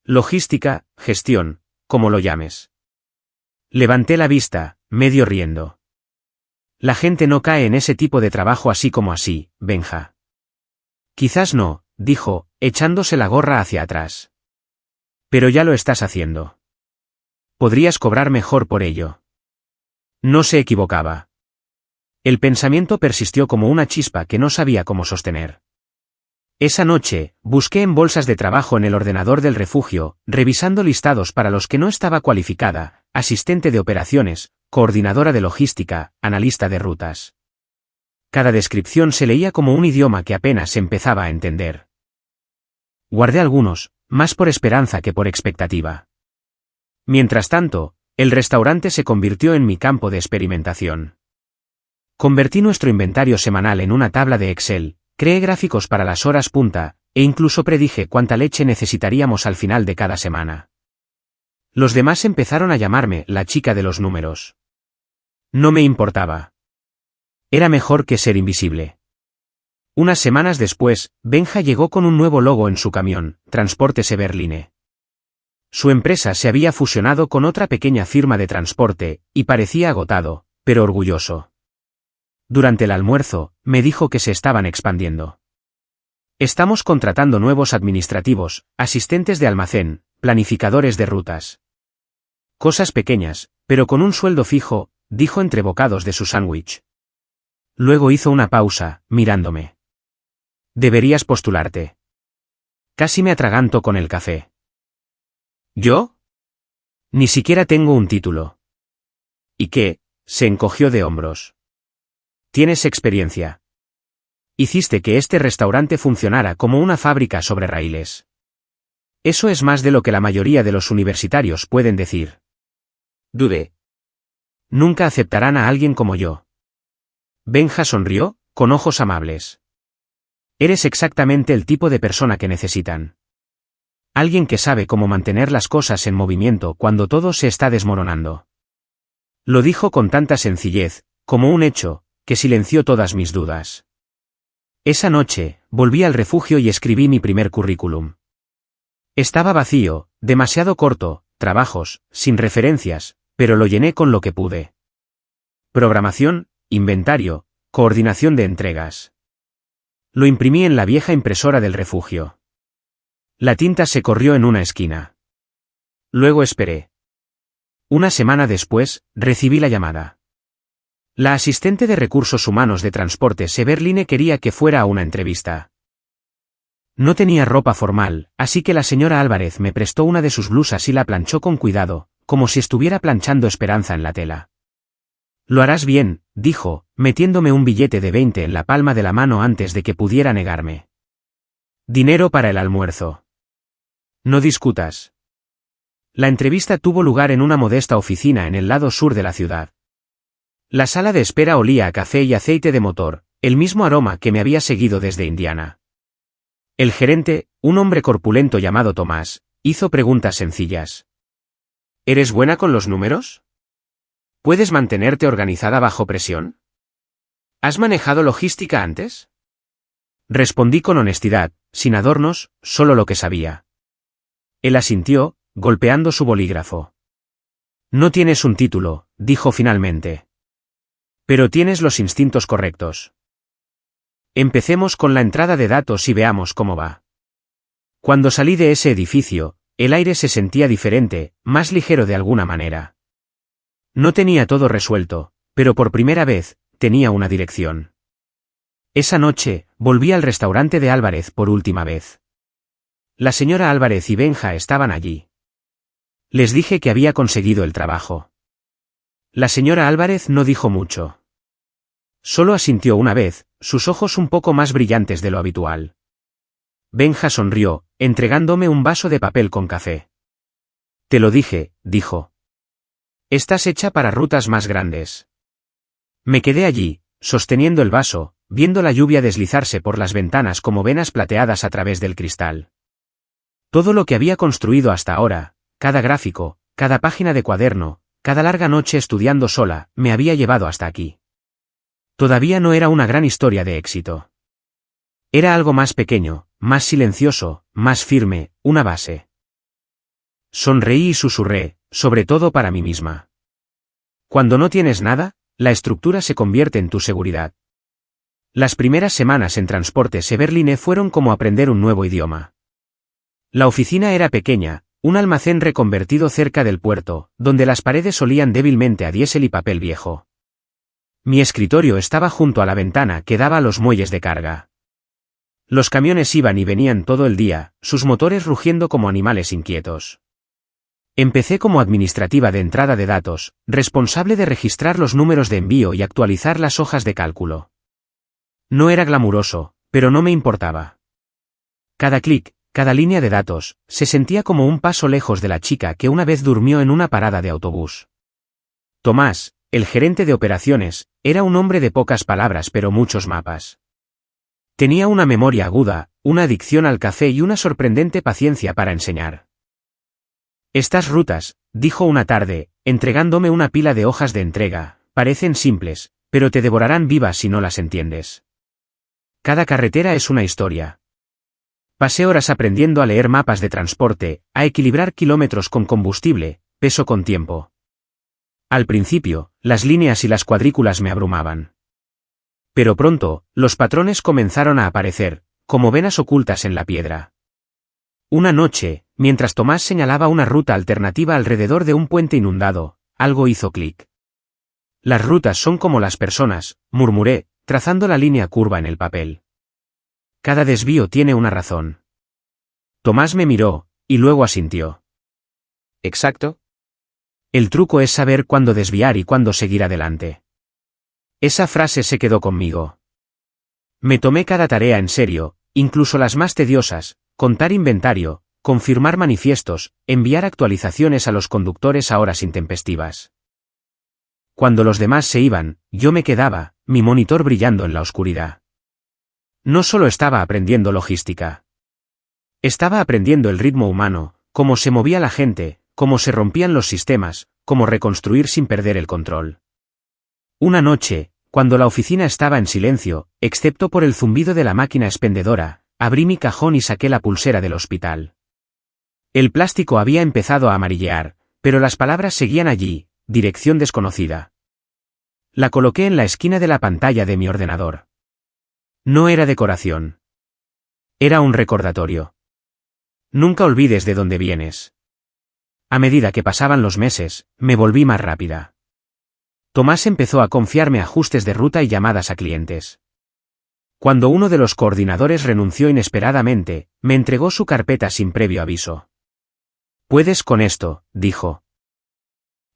«Logística, gestión, como lo llames». Levanté la vista, medio riendo. «La gente no cae en ese tipo de trabajo así como así, Benja». «Quizás no», dijo, echándose la gorra hacia atrás. «Pero ya lo estás haciendo. Podrías cobrar mejor por ello». No se equivocaba. El pensamiento persistió como una chispa que no sabía cómo sostener. Esa noche, busqué en bolsas de trabajo en el ordenador del refugio, revisando listados para los que no estaba cualificada, asistente de operaciones, coordinadora de logística, analista de rutas. Cada descripción se leía como un idioma que apenas empezaba a entender. Guardé algunos, más por esperanza que por expectativa. Mientras tanto, el restaurante se convirtió en mi campo de experimentación. Convertí nuestro inventario semanal en una tabla de Excel, creé gráficos para las horas punta, e incluso predije cuánta leche necesitaríamos al final de cada semana. Los demás empezaron a llamarme la chica de los números. No me importaba. Era mejor que ser invisible. Unas semanas después, Benja llegó con un nuevo logo en su camión, Transportes Everline. Su empresa se había fusionado con otra pequeña firma de transporte, y parecía agotado, pero orgulloso. Durante el almuerzo, me dijo que se estaban expandiendo. Estamos contratando nuevos administrativos, asistentes de almacén, planificadores de rutas. Cosas pequeñas, pero con un sueldo fijo, dijo entre bocados de su sándwich. Luego hizo una pausa, mirándome. Deberías postularte. Casi me atraganto con el café. ¿Yo? Ni siquiera tengo un título. ¿Y qué? Se encogió de hombros. Tienes experiencia. Hiciste que este restaurante funcionara como una fábrica sobre raíles. Eso es más de lo que la mayoría de los universitarios pueden decir. Dudé. Nunca aceptarán a alguien como yo. Benja sonrió, con ojos amables. Eres exactamente el tipo de persona que necesitan. Alguien que sabe cómo mantener las cosas en movimiento cuando todo se está desmoronando. Lo dijo con tanta sencillez, como un hecho, que silenció todas mis dudas. Esa noche, volví al refugio y escribí mi primer currículum. Estaba vacío, demasiado corto, trabajos, sin referencias, pero lo llené con lo que pude. Programación, inventario, coordinación de entregas. Lo imprimí en la vieja impresora del refugio. La tinta se corrió en una esquina. Luego esperé. Una semana después, recibí la llamada. La asistente de recursos humanos de Transporte Severline quería que fuera a una entrevista. No tenía ropa formal, así que la señora Álvarez me prestó una de sus blusas y la planchó con cuidado, como si estuviera planchando esperanza en la tela. Lo harás bien, dijo, metiéndome un billete de 20 en la palma de la mano antes de que pudiera negarme. Dinero para el almuerzo. No discutas. La entrevista tuvo lugar en una modesta oficina en el lado sur de la ciudad. La sala de espera olía a café y aceite de motor, el mismo aroma que me había seguido desde Indiana. El gerente, un hombre corpulento llamado Tomás, hizo preguntas sencillas. ¿Eres buena con los números? ¿Puedes mantenerte organizada bajo presión? ¿Has manejado logística antes? Respondí con honestidad, sin adornos, solo lo que sabía. Él asintió, golpeando su bolígrafo. No tienes un título, dijo finalmente. Pero tienes los instintos correctos. Empecemos con la entrada de datos y veamos cómo va. Cuando salí de ese edificio, el aire se sentía diferente, más ligero de alguna manera. No tenía todo resuelto, pero por primera vez, tenía una dirección. Esa noche, volví al restaurante de Álvarez por última vez. La señora Álvarez y Benja estaban allí. Les dije que había conseguido el trabajo. La señora Álvarez no dijo mucho. Solo asintió una vez, sus ojos un poco más brillantes de lo habitual. Benja sonrió, entregándome un vaso de papel con café. Te lo dije, dijo. Estás hecha para rutas más grandes. Me quedé allí, sosteniendo el vaso, viendo la lluvia deslizarse por las ventanas como venas plateadas a través del cristal. Todo lo que había construido hasta ahora, cada gráfico, cada página de cuaderno, cada larga noche estudiando sola, me había llevado hasta aquí. Todavía no era una gran historia de éxito. Era algo más pequeño, más silencioso, más firme, una base. Sonreí y susurré, sobre todo para mí misma. Cuando no tienes nada, la estructura se convierte en tu seguridad. Las primeras semanas en Transporte Severline fueron como aprender un nuevo idioma. La oficina era pequeña, un almacén reconvertido cerca del puerto, donde las paredes olían débilmente a diésel y papel viejo. Mi escritorio estaba junto a la ventana que daba a los muelles de carga. Los camiones iban y venían todo el día, sus motores rugiendo como animales inquietos. Empecé como administrativa de entrada de datos, responsable de registrar los números de envío y actualizar las hojas de cálculo. No era glamuroso, pero no me importaba. Cada clic, cada línea de datos, se sentía como un paso lejos de la chica que una vez durmió en una parada de autobús. Tomás, el gerente de operaciones, era un hombre de pocas palabras pero muchos mapas. Tenía una memoria aguda, una adicción al café y una sorprendente paciencia para enseñar. Estas rutas, dijo una tarde, entregándome una pila de hojas de entrega, parecen simples, pero te devorarán vivas si no las entiendes. Cada carretera es una historia. Pasé horas aprendiendo a leer mapas de transporte, a equilibrar kilómetros con combustible, peso con tiempo. Al principio, las líneas y las cuadrículas me abrumaban. Pero pronto, los patrones comenzaron a aparecer, como venas ocultas en la piedra. Una noche, mientras Tomás señalaba una ruta alternativa alrededor de un puente inundado, algo hizo clic. Las rutas son como las personas, murmuré, trazando la línea curva en el papel. Cada desvío tiene una razón. Tomás me miró, y luego asintió. ¿Exacto? El truco es saber cuándo desviar y cuándo seguir adelante. Esa frase se quedó conmigo. Me tomé cada tarea en serio, incluso las más tediosas, contar inventario, confirmar manifiestos, enviar actualizaciones a los conductores a horas intempestivas. Cuando los demás se iban, yo me quedaba, mi monitor brillando en la oscuridad. No solo estaba aprendiendo logística. Estaba aprendiendo el ritmo humano, cómo se movía la gente, cómo se rompían los sistemas, cómo reconstruir sin perder el control. Una noche, cuando la oficina estaba en silencio, excepto por el zumbido de la máquina expendedora, abrí mi cajón y saqué la pulsera del hospital. El plástico había empezado a amarillear, pero las palabras seguían allí, dirección desconocida. La coloqué en la esquina de la pantalla de mi ordenador. No era decoración. Era un recordatorio. Nunca olvides de dónde vienes. A medida que pasaban los meses, me volví más rápida. Tomás empezó a confiarme ajustes de ruta y llamadas a clientes. Cuando uno de los coordinadores renunció inesperadamente, me entregó su carpeta sin previo aviso. Puedes con esto, dijo.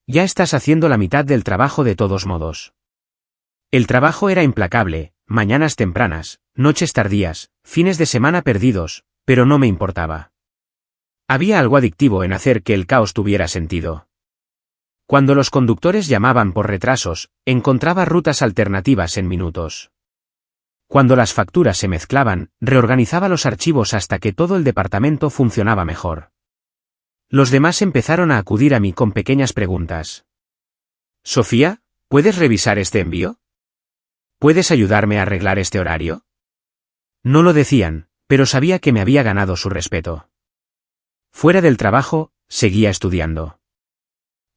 Ya estás haciendo la mitad del trabajo de todos modos. El trabajo era implacable, mañanas tempranas, noches tardías, fines de semana perdidos, pero no me importaba. Había algo adictivo en hacer que el caos tuviera sentido. Cuando los conductores llamaban por retrasos, encontraba rutas alternativas en minutos. Cuando las facturas se mezclaban, reorganizaba los archivos hasta que todo el departamento funcionaba mejor. Los demás empezaron a acudir a mí con pequeñas preguntas. Sofía, ¿puedes revisar este envío? ¿Puedes ayudarme a arreglar este horario? No lo decían, pero sabía que me había ganado su respeto. Fuera del trabajo, seguía estudiando.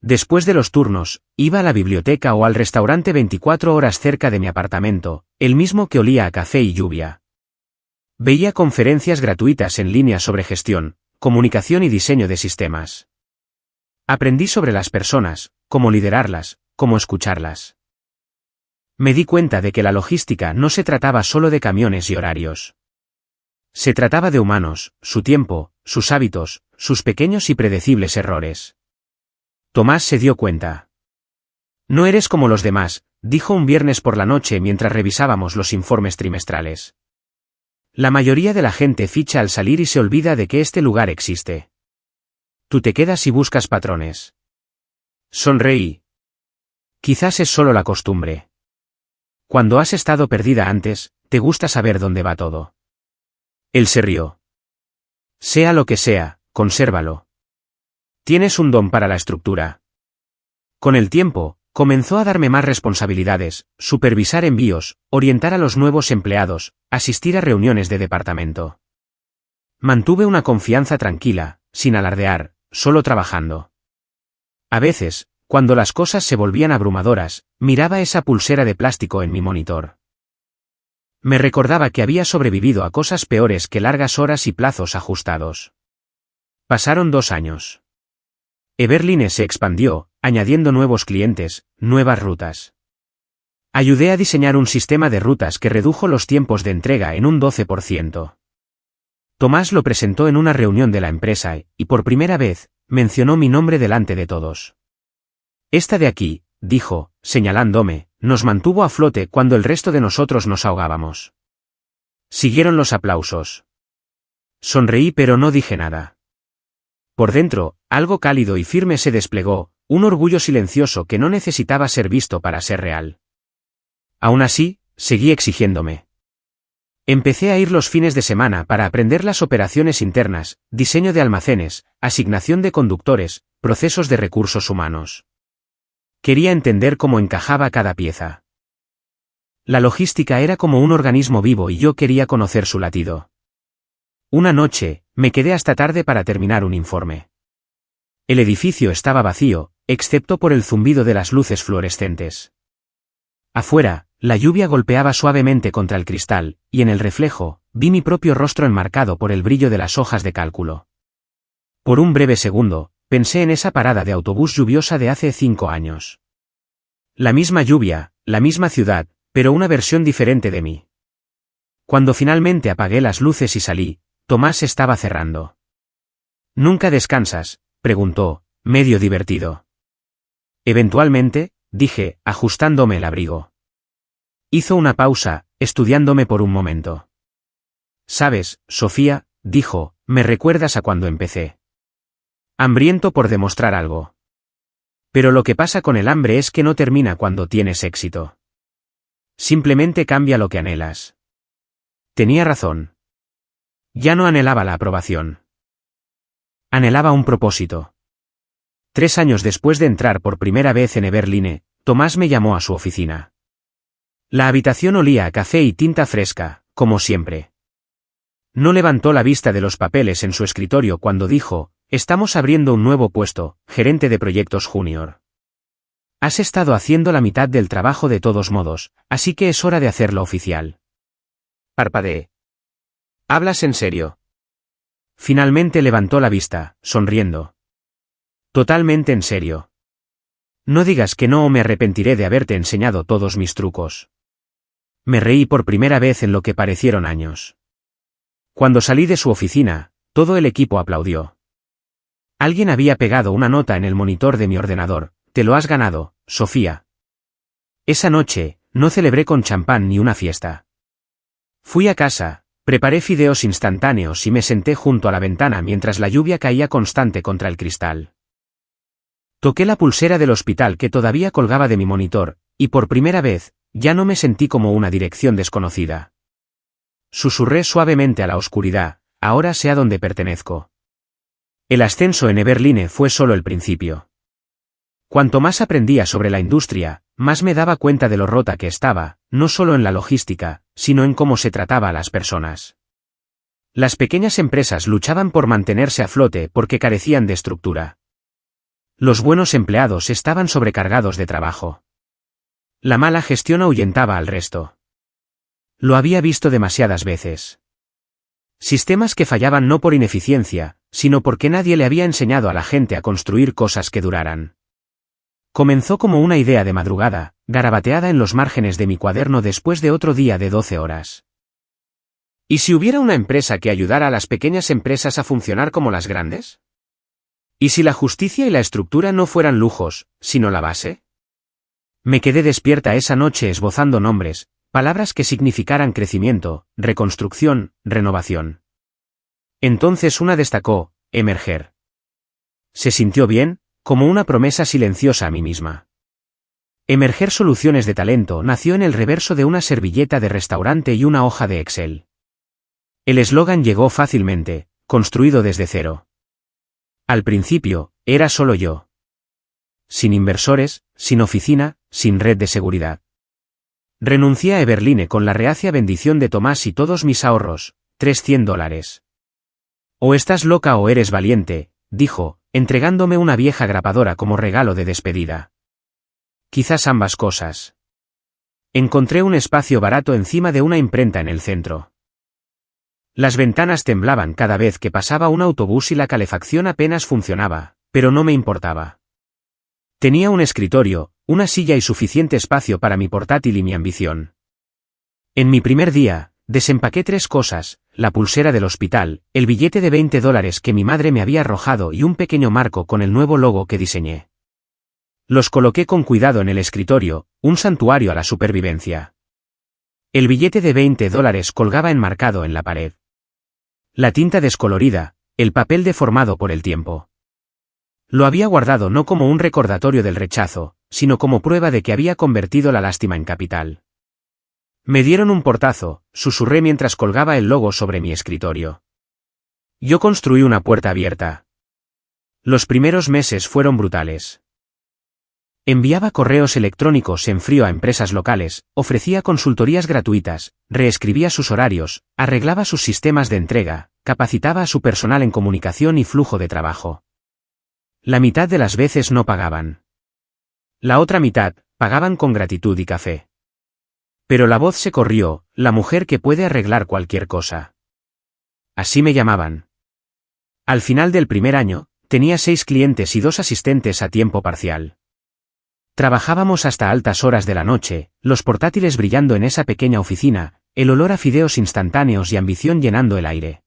Después de los turnos, iba a la biblioteca o al restaurante 24 horas cerca de mi apartamento, el mismo que olía a café y lluvia. Veía conferencias gratuitas en línea sobre gestión, comunicación y diseño de sistemas. Aprendí sobre las personas, cómo liderarlas, cómo escucharlas. Me di cuenta de que la logística no se trataba solo de camiones y horarios. Se trataba de humanos, su tiempo, sus hábitos, sus pequeños y predecibles errores. Tomás se dio cuenta. No eres como los demás, dijo un viernes por la noche mientras revisábamos los informes trimestrales. La mayoría de la gente ficha al salir y se olvida de que este lugar existe. Tú te quedas y buscas patrones. Sonreí. Quizás es solo la costumbre. Cuando has estado perdida antes, te gusta saber dónde va todo. Él se rió. Sea lo que sea, consérvalo. Tienes un don para la estructura. Con el tiempo, comenzó a darme más responsabilidades, supervisar envíos, orientar a los nuevos empleados, asistir a reuniones de departamento. Mantuve una confianza tranquila, sin alardear, solo trabajando. A veces, cuando las cosas se volvían abrumadoras, miraba esa pulsera de plástico en mi monitor. Me recordaba que había sobrevivido a cosas peores que largas horas y plazos ajustados. Pasaron 2 años. Everline se expandió, añadiendo nuevos clientes, nuevas rutas. Ayudé a diseñar un sistema de rutas que redujo los tiempos de entrega en un 12%. Tomás lo presentó en una reunión de la empresa y, por primera vez, mencionó mi nombre delante de todos. Esta de aquí, dijo, señalándome, nos mantuvo a flote cuando el resto de nosotros nos ahogábamos. Siguieron los aplausos. Sonreí pero no dije nada. Por dentro, algo cálido y firme se desplegó, un orgullo silencioso que no necesitaba ser visto para ser real. Aún así, seguí exigiéndome. Empecé a ir los fines de semana para aprender las operaciones internas, diseño de almacenes, asignación de conductores, procesos de recursos humanos. Quería entender cómo encajaba cada pieza. La logística era como un organismo vivo y yo quería conocer su latido. Una noche, me quedé hasta tarde para terminar un informe. El edificio estaba vacío, excepto por el zumbido de las luces fluorescentes. Afuera, La lluvia golpeaba suavemente contra el cristal, y en el reflejo, vi mi propio rostro enmarcado por el brillo de las hojas de cálculo. Por un breve segundo, pensé en esa parada de autobús lluviosa de hace 5 años. La misma lluvia, la misma ciudad, pero una versión diferente de mí. Cuando finalmente apagué las luces y salí, Tomás estaba cerrando. ¿Nunca descansas?, preguntó, medio divertido. Eventualmente, dije, ajustándome el abrigo. Hizo una pausa, estudiándome por un momento. «Sabes, Sofía», dijo, «me recuerdas a cuando empecé. Hambriento por demostrar algo. Pero lo que pasa con el hambre es que no termina cuando tienes éxito. Simplemente cambia lo que anhelas». Tenía razón. Ya no anhelaba la aprobación. Anhelaba un propósito. 3 años después de entrar por primera vez en Everline, Tomás me llamó a su oficina. La habitación olía a café y tinta fresca, como siempre. No levantó la vista de los papeles en su escritorio cuando dijo, «Estamos abriendo un nuevo puesto, gerente de proyectos junior. Has estado haciendo la mitad del trabajo de todos modos, así que es hora de hacerlo oficial». Parpadeé. «¿Hablas en serio?». Finalmente levantó la vista, sonriendo. «Totalmente en serio. No digas que no o me arrepentiré de haberte enseñado todos mis trucos». Me reí por primera vez en lo que parecieron años. Cuando salí de su oficina, todo el equipo aplaudió. Alguien había pegado una nota en el monitor de mi ordenador: «Te lo has ganado, Sofía». Esa noche, no celebré con champán ni una fiesta. Fui a casa, preparé fideos instantáneos y me senté junto a la ventana mientras la lluvia caía constante contra el cristal. Toqué la pulsera del hospital que todavía colgaba de mi monitor, y por primera vez, ya no me sentí como una dirección desconocida. Susurré suavemente a la oscuridad: «Ahora sé a dónde pertenezco». El ascenso en Everline fue solo el principio. Cuanto más aprendía sobre la industria, más me daba cuenta de lo rota que estaba, no solo en la logística, sino en cómo se trataba a las personas. Las pequeñas empresas luchaban por mantenerse a flote porque carecían de estructura. Los buenos empleados estaban sobrecargados de trabajo. La mala gestión ahuyentaba al resto. Lo había visto demasiadas veces. Sistemas que fallaban no por ineficiencia, sino porque nadie le había enseñado a la gente a construir cosas que duraran. Comenzó como una idea de madrugada, garabateada en los márgenes de mi cuaderno después de otro día de 12 horas. ¿Y si hubiera una empresa que ayudara a las pequeñas empresas a funcionar como las grandes? ¿Y si la justicia y la estructura no fueran lujos, sino la base? Me quedé despierta esa noche esbozando nombres, palabras que significaran crecimiento, reconstrucción, renovación. Entonces una destacó: emerger. Se sintió bien, como una promesa silenciosa a mí misma. Emerger Soluciones de Talento nació en el reverso de una servilleta de restaurante y una hoja de Excel. El eslogan llegó fácilmente, construido desde cero. Al principio, era solo yo. Sin inversores, sin oficina, sin red de seguridad. Renuncié a Everline con la reacia bendición de Tomás y todos mis ahorros, $300. «O estás loca o eres valiente», dijo, entregándome una vieja grapadora como regalo de despedida. Quizás ambas cosas. Encontré un espacio barato encima de una imprenta en el centro. Las ventanas temblaban cada vez que pasaba un autobús y la calefacción apenas funcionaba, pero no me importaba. Tenía un escritorio, una silla y suficiente espacio para mi portátil y mi ambición. En mi primer día, desempaqué 3 cosas: la pulsera del hospital, el billete de $20 que mi madre me había arrojado y un pequeño marco con el nuevo logo que diseñé. Los coloqué con cuidado en el escritorio, un santuario a la supervivencia. El billete de $20 colgaba enmarcado en la pared. La tinta descolorida, el papel deformado por el tiempo. Lo había guardado no como un recordatorio del rechazo, sino como prueba de que había convertido la lástima en capital. Me dieron un portazo, susurré mientras colgaba el logo sobre mi escritorio. Yo construí una puerta abierta. Los primeros meses fueron brutales. Enviaba correos electrónicos en frío a empresas locales, ofrecía consultorías gratuitas, reescribía sus horarios, arreglaba sus sistemas de entrega, capacitaba a su personal en comunicación y flujo de trabajo. La mitad de las veces no pagaban. La otra mitad, pagaban con gratitud y café. Pero la voz se corrió, la mujer que puede arreglar cualquier cosa. Así me llamaban. Al final del primer año, tenía 6 clientes y 2 asistentes a tiempo parcial. Trabajábamos hasta altas horas de la noche, los portátiles brillando en esa pequeña oficina, el olor a fideos instantáneos y ambición llenando el aire.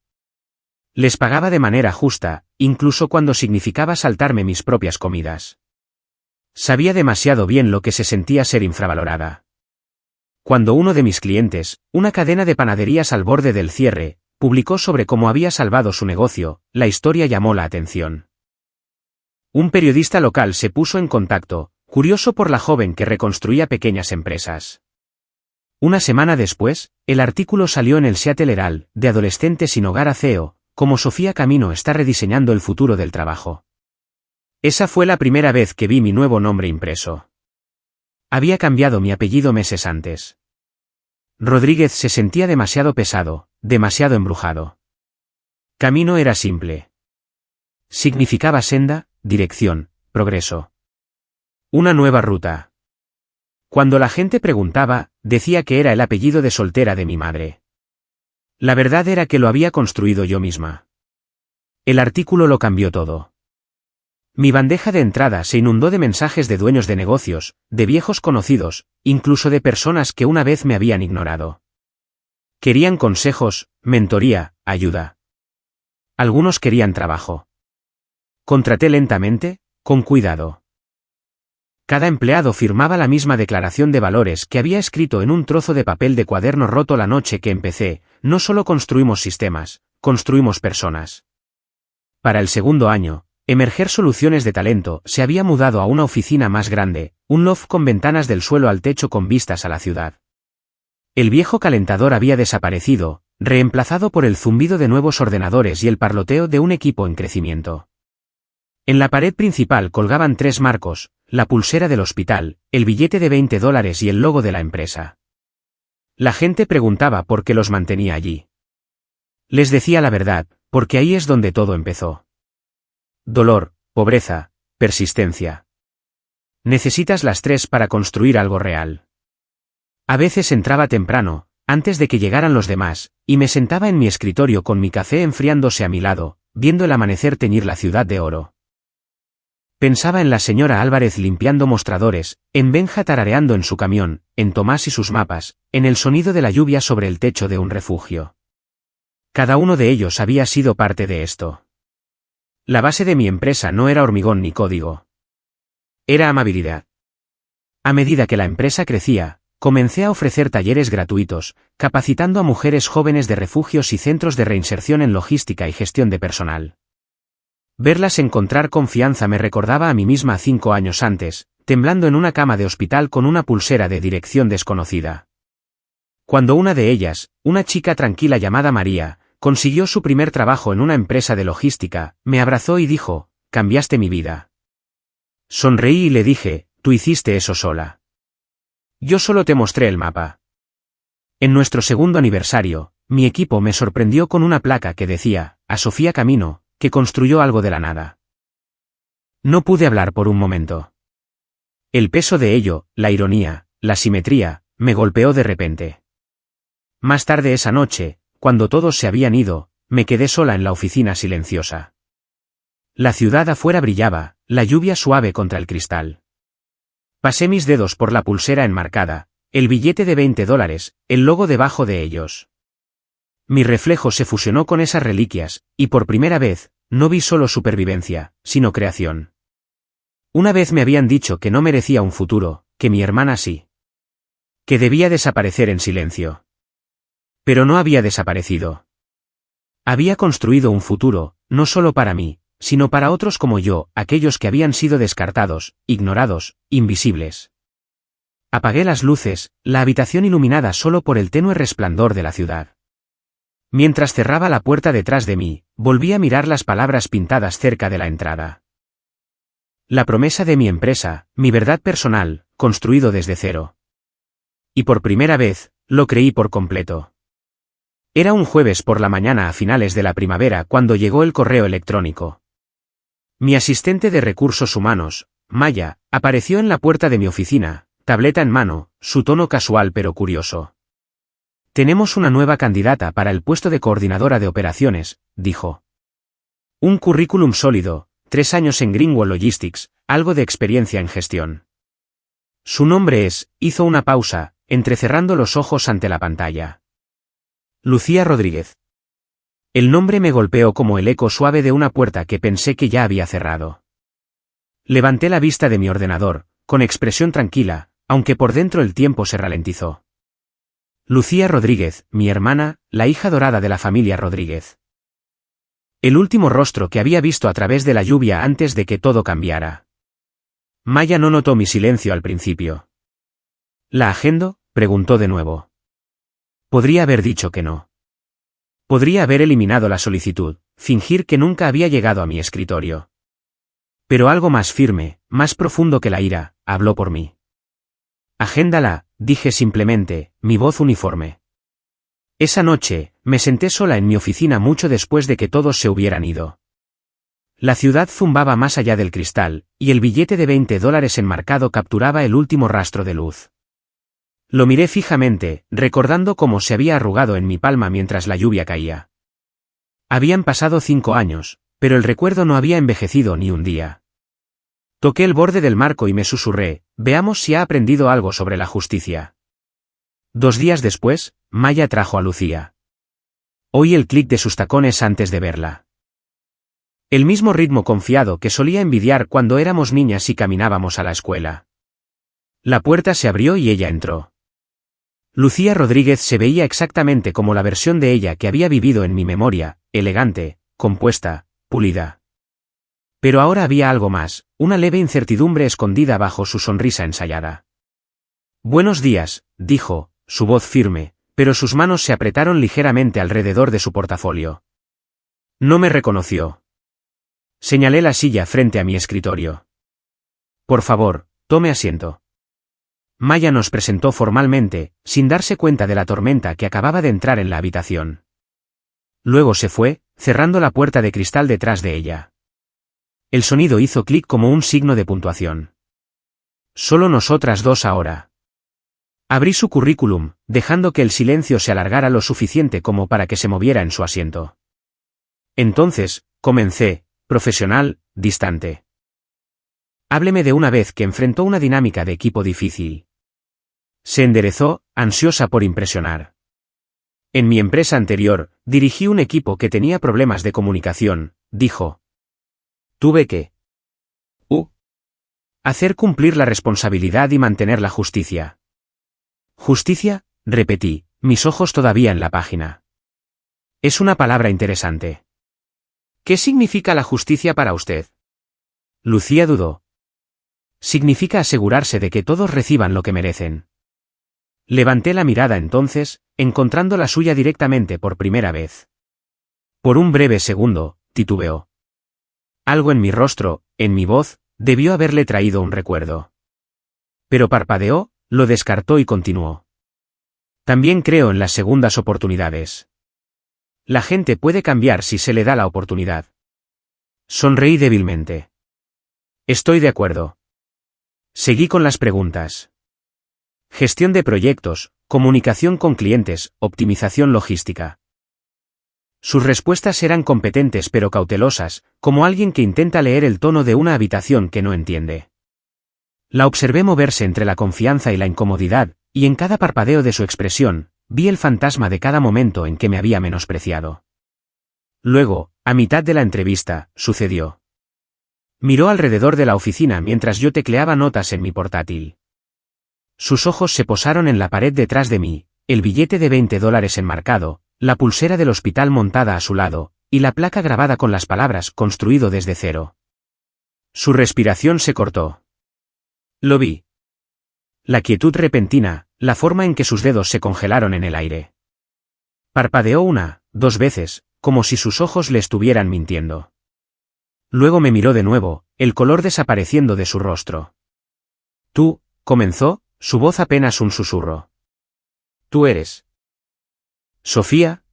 Les pagaba de manera justa, incluso cuando significaba saltarme mis propias comidas. Sabía demasiado bien lo que se sentía ser infravalorada. Cuando uno de mis clientes, una cadena de panaderías al borde del cierre, publicó sobre cómo había salvado su negocio, la historia llamó la atención. Un periodista local se puso en contacto, curioso por la joven que reconstruía pequeñas empresas. Una semana después, el artículo salió en el Seattle Herald, de adolescente sin hogar a CEO, como Sofía Camino está rediseñando el futuro del trabajo. Esa fue la primera vez que vi mi nuevo nombre impreso. Había cambiado mi apellido meses antes. Rodríguez se sentía demasiado pesado, demasiado embrujado. Camino era simple. Significaba senda, dirección, progreso. Una nueva ruta. Cuando la gente preguntaba, decía que era el apellido de soltera de mi madre. La verdad era que lo había construido yo misma. El artículo lo cambió todo. Mi bandeja de entrada se inundó de mensajes de dueños de negocios, de viejos conocidos, incluso de personas que una vez me habían ignorado. Querían consejos, mentoría, ayuda. Algunos querían trabajo. Contraté lentamente, con cuidado. Cada empleado firmaba la misma declaración de valores que había escrito en un trozo de papel de cuaderno roto la noche que empecé: no solo construimos sistemas, construimos personas. Para el segundo año, Emerger Soluciones de Talento se había mudado a una oficina más grande, un loft con ventanas del suelo al techo con vistas a la ciudad. El viejo calentador había desaparecido, reemplazado por el zumbido de nuevos ordenadores y el parloteo de un equipo en crecimiento. En la pared principal colgaban 3 marcos: la pulsera del hospital, el billete de $20 y el logo de la empresa. La gente preguntaba por qué los mantenía allí. Les decía la verdad, porque ahí es donde todo empezó. Dolor, pobreza, persistencia. Necesitas las 3 para construir algo real. A veces entraba temprano, antes de que llegaran los demás, y me sentaba en mi escritorio con mi café enfriándose a mi lado, viendo el amanecer teñir la ciudad de oro. Pensaba en la señora Álvarez limpiando mostradores, en Benja tarareando en su camión, en Tomás y sus mapas, en el sonido de la lluvia sobre el techo de un refugio. Cada uno de ellos había sido parte de esto. La base de mi empresa no era hormigón ni código. Era amabilidad. A medida que la empresa crecía, comencé a ofrecer talleres gratuitos, capacitando a mujeres jóvenes de refugios y centros de reinserción en logística y gestión de personal. Verlas encontrar confianza me recordaba a mí misma 5 años antes, temblando en una cama de hospital con una pulsera de dirección desconocida. Cuando una de ellas, una chica tranquila llamada María, consiguió su primer trabajo en una empresa de logística, me abrazó y dijo: cambiaste mi vida. Sonreí y le dije: tú hiciste eso sola. Yo solo te mostré el mapa. En nuestro segundo aniversario, mi equipo me sorprendió con una placa que decía: a Sofía Camino, que construyó algo de la nada. No pude hablar por un momento. El peso de ello, la ironía, la simetría, me golpeó de repente. Más tarde esa noche, cuando todos se habían ido, me quedé sola en la oficina silenciosa. La ciudad afuera brillaba, la lluvia suave contra el cristal. Pasé mis dedos por la pulsera enmarcada, el billete de $20, el logo debajo de ellos. Mi reflejo se fusionó con esas reliquias, y por primera vez, no vi solo supervivencia, sino creación. Una vez me habían dicho que no merecía un futuro, que mi hermana sí. Que debía desaparecer en silencio. Pero no había desaparecido. Había construido un futuro, no solo para mí, sino para otros como yo, aquellos que habían sido descartados, ignorados, invisibles. Apagué las luces, la habitación iluminada solo por el tenue resplandor de la ciudad. Mientras cerraba la puerta detrás de mí, volví a mirar las palabras pintadas cerca de la entrada. La promesa de mi empresa, mi verdad personal, construido desde cero. Y por primera vez, lo creí por completo. Era un jueves por la mañana a finales de la primavera cuando llegó el correo electrónico. Mi asistente de recursos humanos, Maya, apareció en la puerta de mi oficina, tableta en mano, su tono casual pero curioso. Tenemos una nueva candidata para el puesto de coordinadora de operaciones, dijo. Un currículum sólido, 3 años en Greenwall Logistics, algo de experiencia en gestión. Su nombre es, hizo una pausa, entrecerrando los ojos ante la pantalla. Lucía Rodríguez. El nombre me golpeó como el eco suave de una puerta que pensé que ya había cerrado. Levanté la vista de mi ordenador, con expresión tranquila, aunque por dentro el tiempo se ralentizó. Lucía Rodríguez, mi hermana, la hija dorada de la familia Rodríguez. El último rostro que había visto a través de la lluvia antes de que todo cambiara. Maya no notó mi silencio al principio. ¿La agendo?, preguntó de nuevo. Podría haber dicho que no. Podría haber eliminado la solicitud, fingir que nunca había llegado a mi escritorio. Pero algo más firme, más profundo que la ira, habló por mí. Agéndala, dije simplemente, mi voz uniforme. Esa noche, me senté sola en mi oficina mucho después de que todos se hubieran ido. La ciudad zumbaba más allá del cristal, y el billete de $20 enmarcado capturaba el último rastro de luz. Lo miré fijamente, recordando cómo se había arrugado en mi palma mientras la lluvia caía. Habían pasado 5 años, pero el recuerdo no había envejecido ni un día. Toqué el borde del marco y me susurré, veamos si ha aprendido algo sobre la justicia. 2 días después, Maya trajo a Lucía. Oí el clic de sus tacones antes de verla. El mismo ritmo confiado que solía envidiar cuando éramos niñas y caminábamos a la escuela. La puerta se abrió y ella entró. Lucía Rodríguez se veía exactamente como la versión de ella que había vivido en mi memoria, elegante, compuesta, pulida. Pero ahora había algo más, una leve incertidumbre escondida bajo su sonrisa ensayada. Buenos días, dijo, su voz firme, pero sus manos se apretaron ligeramente alrededor de su portafolio. No me reconoció. Señalé la silla frente a mi escritorio. Por favor, tome asiento. Maya nos presentó formalmente, sin darse cuenta de la tormenta que acababa de entrar en la habitación. Luego se fue, cerrando la puerta de cristal detrás de ella. El sonido hizo clic como un signo de puntuación. Solo nosotras dos ahora. Abrí su currículum, dejando que el silencio se alargara lo suficiente como para que se moviera en su asiento. Entonces, comencé, profesional, distante. Hábleme de una vez que enfrentó una dinámica de equipo difícil. Se enderezó, ansiosa por impresionar. En mi empresa anterior, dirigí un equipo que tenía problemas de comunicación, dijo. Tuve que hacer cumplir la responsabilidad y mantener la justicia. ¿Justicia?, repetí, mis ojos todavía en la página. Es una palabra interesante. ¿Qué significa la justicia para usted? Lucía dudó. Significa asegurarse de que todos reciban lo que merecen. Levanté la mirada entonces, encontrando la suya directamente por primera vez. Por un breve segundo, titubeó. Algo en mi rostro, en mi voz, debió haberle traído un recuerdo. Pero parpadeó, lo descartó y continuó. También creo en las segundas oportunidades. La gente puede cambiar si se le da la oportunidad. Sonreí débilmente. Estoy de acuerdo. Seguí con las preguntas. Gestión de proyectos, comunicación con clientes, optimización logística. Sus respuestas eran competentes pero cautelosas, como alguien que intenta leer el tono de una habitación que no entiende. La observé moverse entre la confianza y la incomodidad, y en cada parpadeo de su expresión, vi el fantasma de cada momento en que me había menospreciado. Luego, a mitad de la entrevista, sucedió. Miró alrededor de la oficina mientras yo tecleaba notas en mi portátil. Sus ojos se posaron en la pared detrás de mí, el billete de $20 enmarcado, la pulsera del hospital montada a su lado, y la placa grabada con las palabras «construido desde cero». Su respiración se cortó. Lo vi. La quietud repentina, la forma en que sus dedos se congelaron en el aire. Parpadeó 1, 2 veces, como si sus ojos le estuvieran mintiendo. Luego me miró de nuevo, el color desapareciendo de su rostro. «Tú», comenzó, su voz apenas un susurro. «¿Tú eres Sofía?»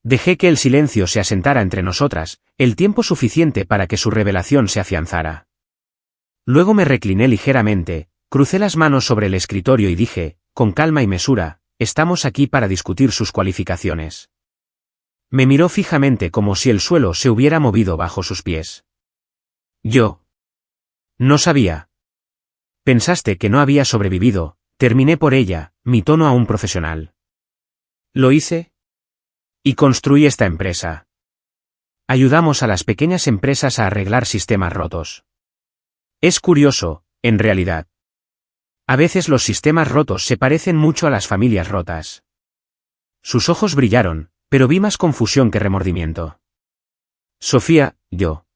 Dejé que el silencio se asentara entre nosotras, el tiempo suficiente para que su revelación se afianzara. Luego me recliné ligeramente, Crucé las manos sobre el escritorio y dije, con calma y mesura, estamos aquí para discutir sus cualificaciones. Me miró fijamente como si el suelo se hubiera movido bajo sus pies. Yo. No sabía. Pensaste que no había sobrevivido, terminé por ella, mi tono aún profesional. Lo hice. Y construí esta empresa. Ayudamos a las pequeñas empresas a arreglar sistemas rotos. Es curioso, en realidad. A veces los sistemas rotos se parecen mucho a las familias rotas. Sus ojos brillaron, pero vi más confusión que remordimiento. Sofía, yo.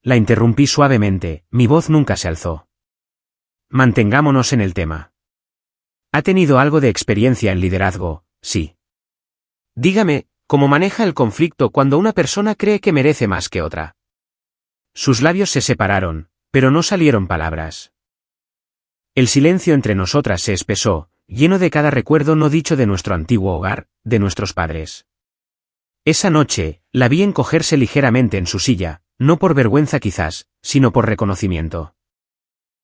La interrumpí suavemente, mi voz nunca se alzó. Mantengámonos en el tema. Ha tenido algo de experiencia en liderazgo, sí. Dígame, ¿cómo maneja el conflicto cuando una persona cree que merece más que otra? Sus labios se separaron, pero no salieron palabras. El silencio entre nosotras se espesó, lleno de cada recuerdo no dicho de nuestro antiguo hogar, de nuestros padres. Esa noche, la vi encogerse ligeramente en su silla, no por vergüenza quizás, sino por reconocimiento.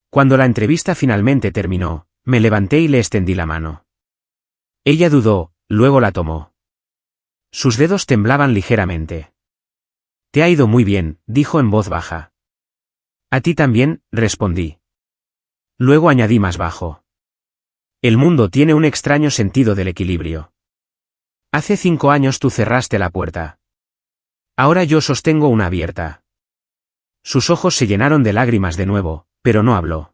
Cuando la entrevista finalmente terminó, me levanté y le extendí la mano. Ella dudó, luego la tomó. Sus dedos temblaban ligeramente. Te ha ido muy bien, dijo en voz baja. A ti también, respondí. Luego añadí más bajo. El mundo tiene un extraño sentido del equilibrio. Hace 5 años tú cerraste la puerta. Ahora yo sostengo una abierta. Sus ojos se llenaron de lágrimas de nuevo, pero no habló.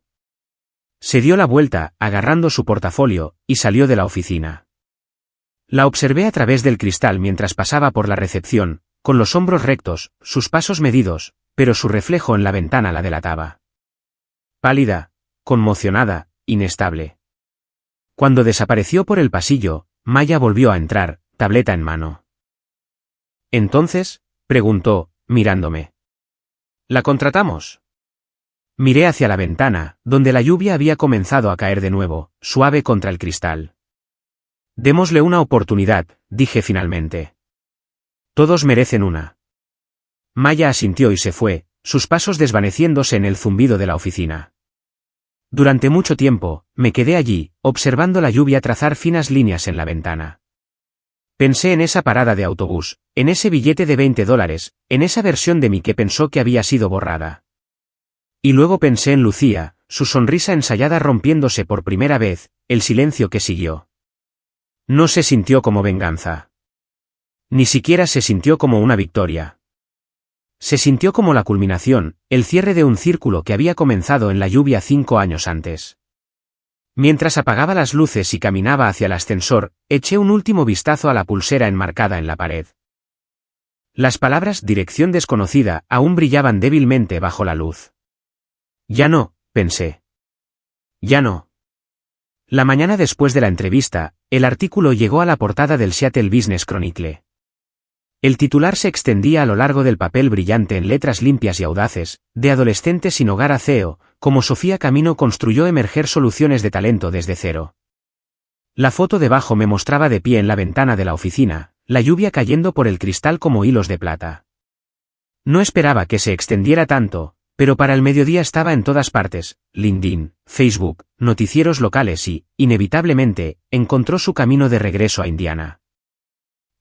Se dio la vuelta, agarrando su portafolio, y salió de la oficina. La observé a través del cristal mientras pasaba por la recepción, con los hombros rectos, sus pasos medidos, pero su reflejo en la ventana la delataba. Pálida, conmocionada, inestable. Cuando desapareció por el pasillo, Maya volvió a entrar, tableta en mano. Entonces, preguntó, mirándome. ¿La contratamos? Miré hacia la ventana, donde la lluvia había comenzado a caer de nuevo, suave contra el cristal. Démosle una oportunidad, dije finalmente. Todos merecen una. Maya asintió y se fue, sus pasos desvaneciéndose en el zumbido de la oficina. Durante mucho tiempo, me quedé allí, observando la lluvia trazar finas líneas en la ventana. Pensé en esa parada de autobús, en ese billete de $20, en esa versión de mí que pensó que había sido borrada. Y luego pensé en Lucía, su sonrisa ensayada rompiéndose por primera vez, el silencio que siguió. No se sintió como venganza. Ni siquiera se sintió como una victoria. Se sintió como la culminación, el cierre de un círculo que había comenzado en la lluvia 5 años antes. Mientras apagaba las luces y caminaba hacia el ascensor, eché un último vistazo a la pulsera enmarcada en la pared. Las palabras «dirección desconocida» aún brillaban débilmente bajo la luz. Ya no, pensé. Ya no. La mañana después de la entrevista, el artículo llegó a la portada del Seattle Business Chronicle. El titular se extendía a lo largo del papel brillante en letras limpias y audaces, de adolescente sin hogar a CEO, como Sofía Camino construyó emerger soluciones de talento desde cero. La foto debajo me mostraba de pie en la ventana de la oficina, la lluvia cayendo por el cristal como hilos de plata. No esperaba que se extendiera tanto, pero para el mediodía estaba en todas partes, LinkedIn, Facebook, noticieros locales y, inevitablemente, encontró su camino de regreso a Indiana.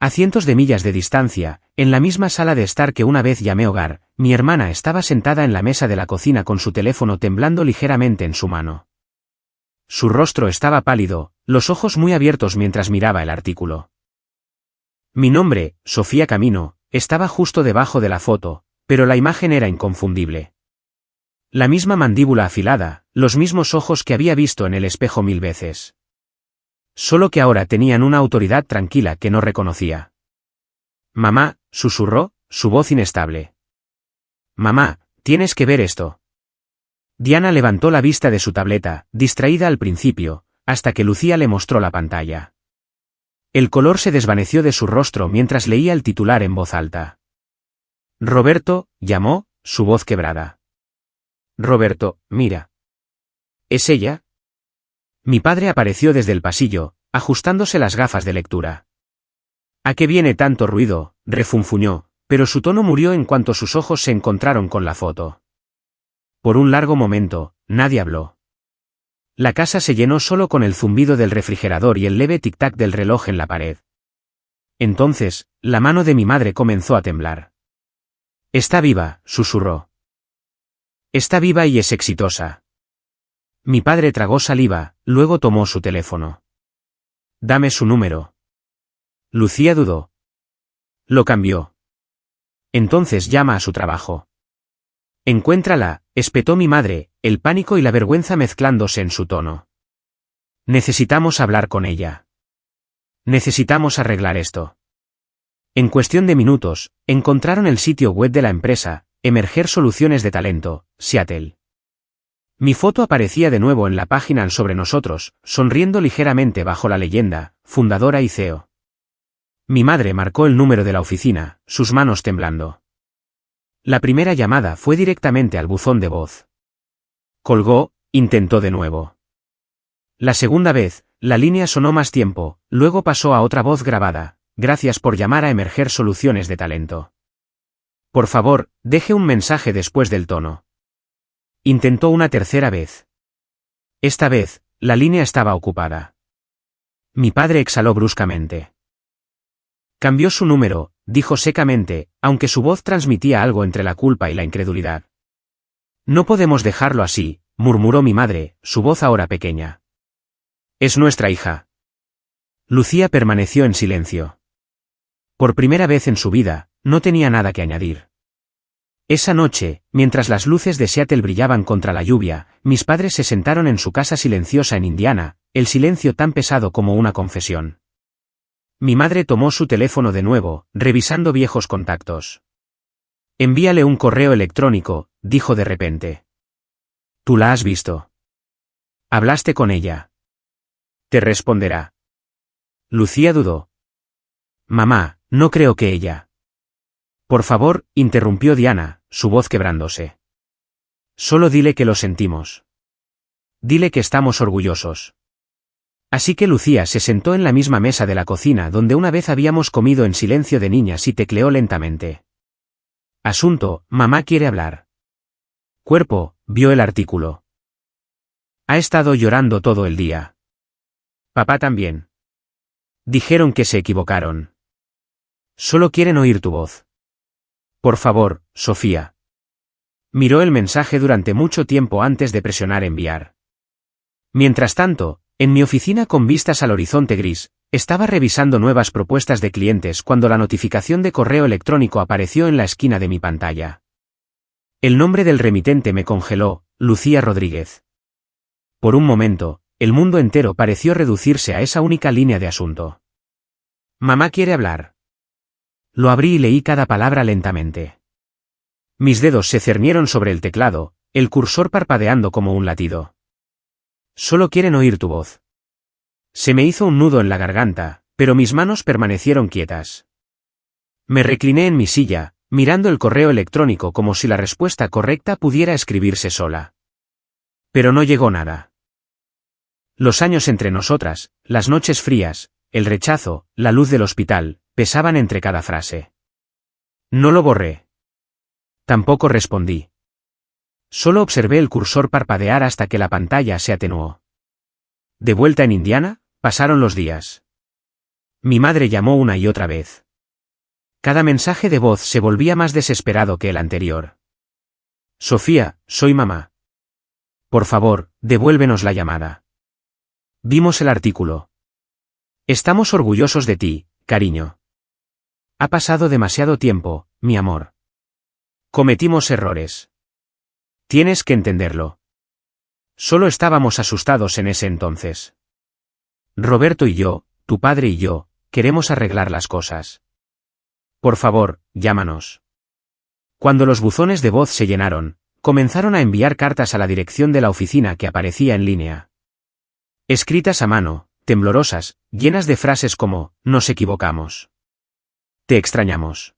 A cientos de millas de distancia, en la misma sala de estar que una vez llamé hogar, mi hermana estaba sentada en la mesa de la cocina con su teléfono temblando ligeramente en su mano. Su rostro estaba pálido, los ojos muy abiertos mientras miraba el artículo. Mi nombre, Sofía Camino, estaba justo debajo de la foto, pero la imagen era inconfundible. La misma mandíbula afilada, los mismos ojos que había visto en el espejo 1000 veces. Solo que ahora tenían una autoridad tranquila que no reconocía. Mamá, susurró, su voz inestable. Mamá, tienes que ver esto. Diana levantó la vista de su tableta, distraída al principio, hasta que Lucía le mostró la pantalla. El color se desvaneció de su rostro mientras leía el titular en voz alta. Roberto, llamó, su voz quebrada. Roberto, mira. ¿Es ella? Mi padre apareció desde el pasillo, ajustándose las gafas de lectura. ¿A qué viene tanto ruido?, refunfuñó, pero su tono murió en cuanto sus ojos se encontraron con la foto. Por un largo momento, nadie habló. La casa se llenó solo con el zumbido del refrigerador y el leve tic-tac del reloj en la pared. Entonces, la mano de mi madre comenzó a temblar. «Está viva», susurró. «Está viva y es exitosa». Mi padre tragó saliva, luego tomó su teléfono. «Dame su número». Lucía dudó. Lo cambió. «Entonces llama a su trabajo». «Encuéntrala», espetó mi madre, el pánico y la vergüenza mezclándose en su tono. «Necesitamos hablar con ella. Necesitamos arreglar esto». En cuestión de minutos, encontraron el sitio web de la empresa, Emerger Soluciones de Talento, Seattle. Mi foto aparecía de nuevo en la página sobre nosotros, sonriendo ligeramente bajo la leyenda, fundadora y CEO. Mi madre marcó el número de la oficina, sus manos temblando. La primera llamada fue directamente al buzón de voz. Colgó, intentó de nuevo. La segunda vez, la línea sonó más tiempo, luego pasó a otra voz grabada. «Gracias por llamar a Emerger Soluciones de Talento. Por favor, deje un mensaje después del tono». Intentó una tercera vez. Esta vez, la línea estaba ocupada. Mi padre exhaló bruscamente. Cambió su número, dijo secamente, aunque su voz transmitía algo entre la culpa y la incredulidad. «No podemos dejarlo así», murmuró mi madre, su voz ahora pequeña. «Es nuestra hija». Lucía permaneció en silencio. Por primera vez en su vida, no tenía nada que añadir. Esa noche, mientras las luces de Seattle brillaban contra la lluvia, mis padres se sentaron en su casa silenciosa en Indiana, el silencio tan pesado como una confesión. Mi madre tomó su teléfono de nuevo, revisando viejos contactos. «Envíale un correo electrónico», dijo de repente. «Tú la has visto. Hablaste con ella. Te responderá». Lucía dudó. «Mamá, no creo que ella». «Por favor», interrumpió Diana, su voz quebrándose. «Solo dile que lo sentimos. Dile que estamos orgullosos». Así que Lucía se sentó en la misma mesa de la cocina donde una vez habíamos comido en silencio de niñas y tecleó lentamente. «Asunto, mamá quiere hablar». «Cuerpo», vio el artículo. «Ha estado llorando todo el día. Papá también. Dijeron que se equivocaron. Solo quieren oír tu voz. Por favor, Sofía». Miró el mensaje durante mucho tiempo antes de presionar enviar. Mientras tanto, en mi oficina con vistas al horizonte gris, estaba revisando nuevas propuestas de clientes cuando la notificación de correo electrónico apareció en la esquina de mi pantalla. El nombre del remitente me congeló, Lucía Rodríguez. Por un momento, el mundo entero pareció reducirse a esa única línea de asunto. «Mamá quiere hablar». Lo abrí y leí cada palabra lentamente. Mis dedos se cernieron sobre el teclado, el cursor parpadeando como un latido. «Solo quieren oír tu voz». Se me hizo un nudo en la garganta, pero mis manos permanecieron quietas. Me recliné en mi silla, mirando el correo electrónico como si la respuesta correcta pudiera escribirse sola. Pero no llegó nada. Los años entre nosotras, las noches frías, el rechazo, la luz del hospital, pesaban entre cada frase. No lo borré. Tampoco respondí. Solo observé el cursor parpadear hasta que la pantalla se atenuó. De vuelta en Indiana, pasaron los días. Mi madre llamó una y otra vez. Cada mensaje de voz se volvía más desesperado que el anterior. «Sofía, soy mamá. Por favor, devuélvenos la llamada. Vimos el artículo. Estamos orgullosos de ti, cariño. Ha pasado demasiado tiempo, mi amor. Cometimos errores. Tienes que entenderlo. Solo estábamos asustados en ese entonces. Roberto y yo, tu padre y yo, queremos arreglar las cosas. Por favor, llámanos». Cuando los buzones de voz se llenaron, comenzaron a enviar cartas a la dirección de la oficina que aparecía en línea. Escritas a mano, temblorosas, llenas de frases como, «Nos equivocamos. Te extrañamos.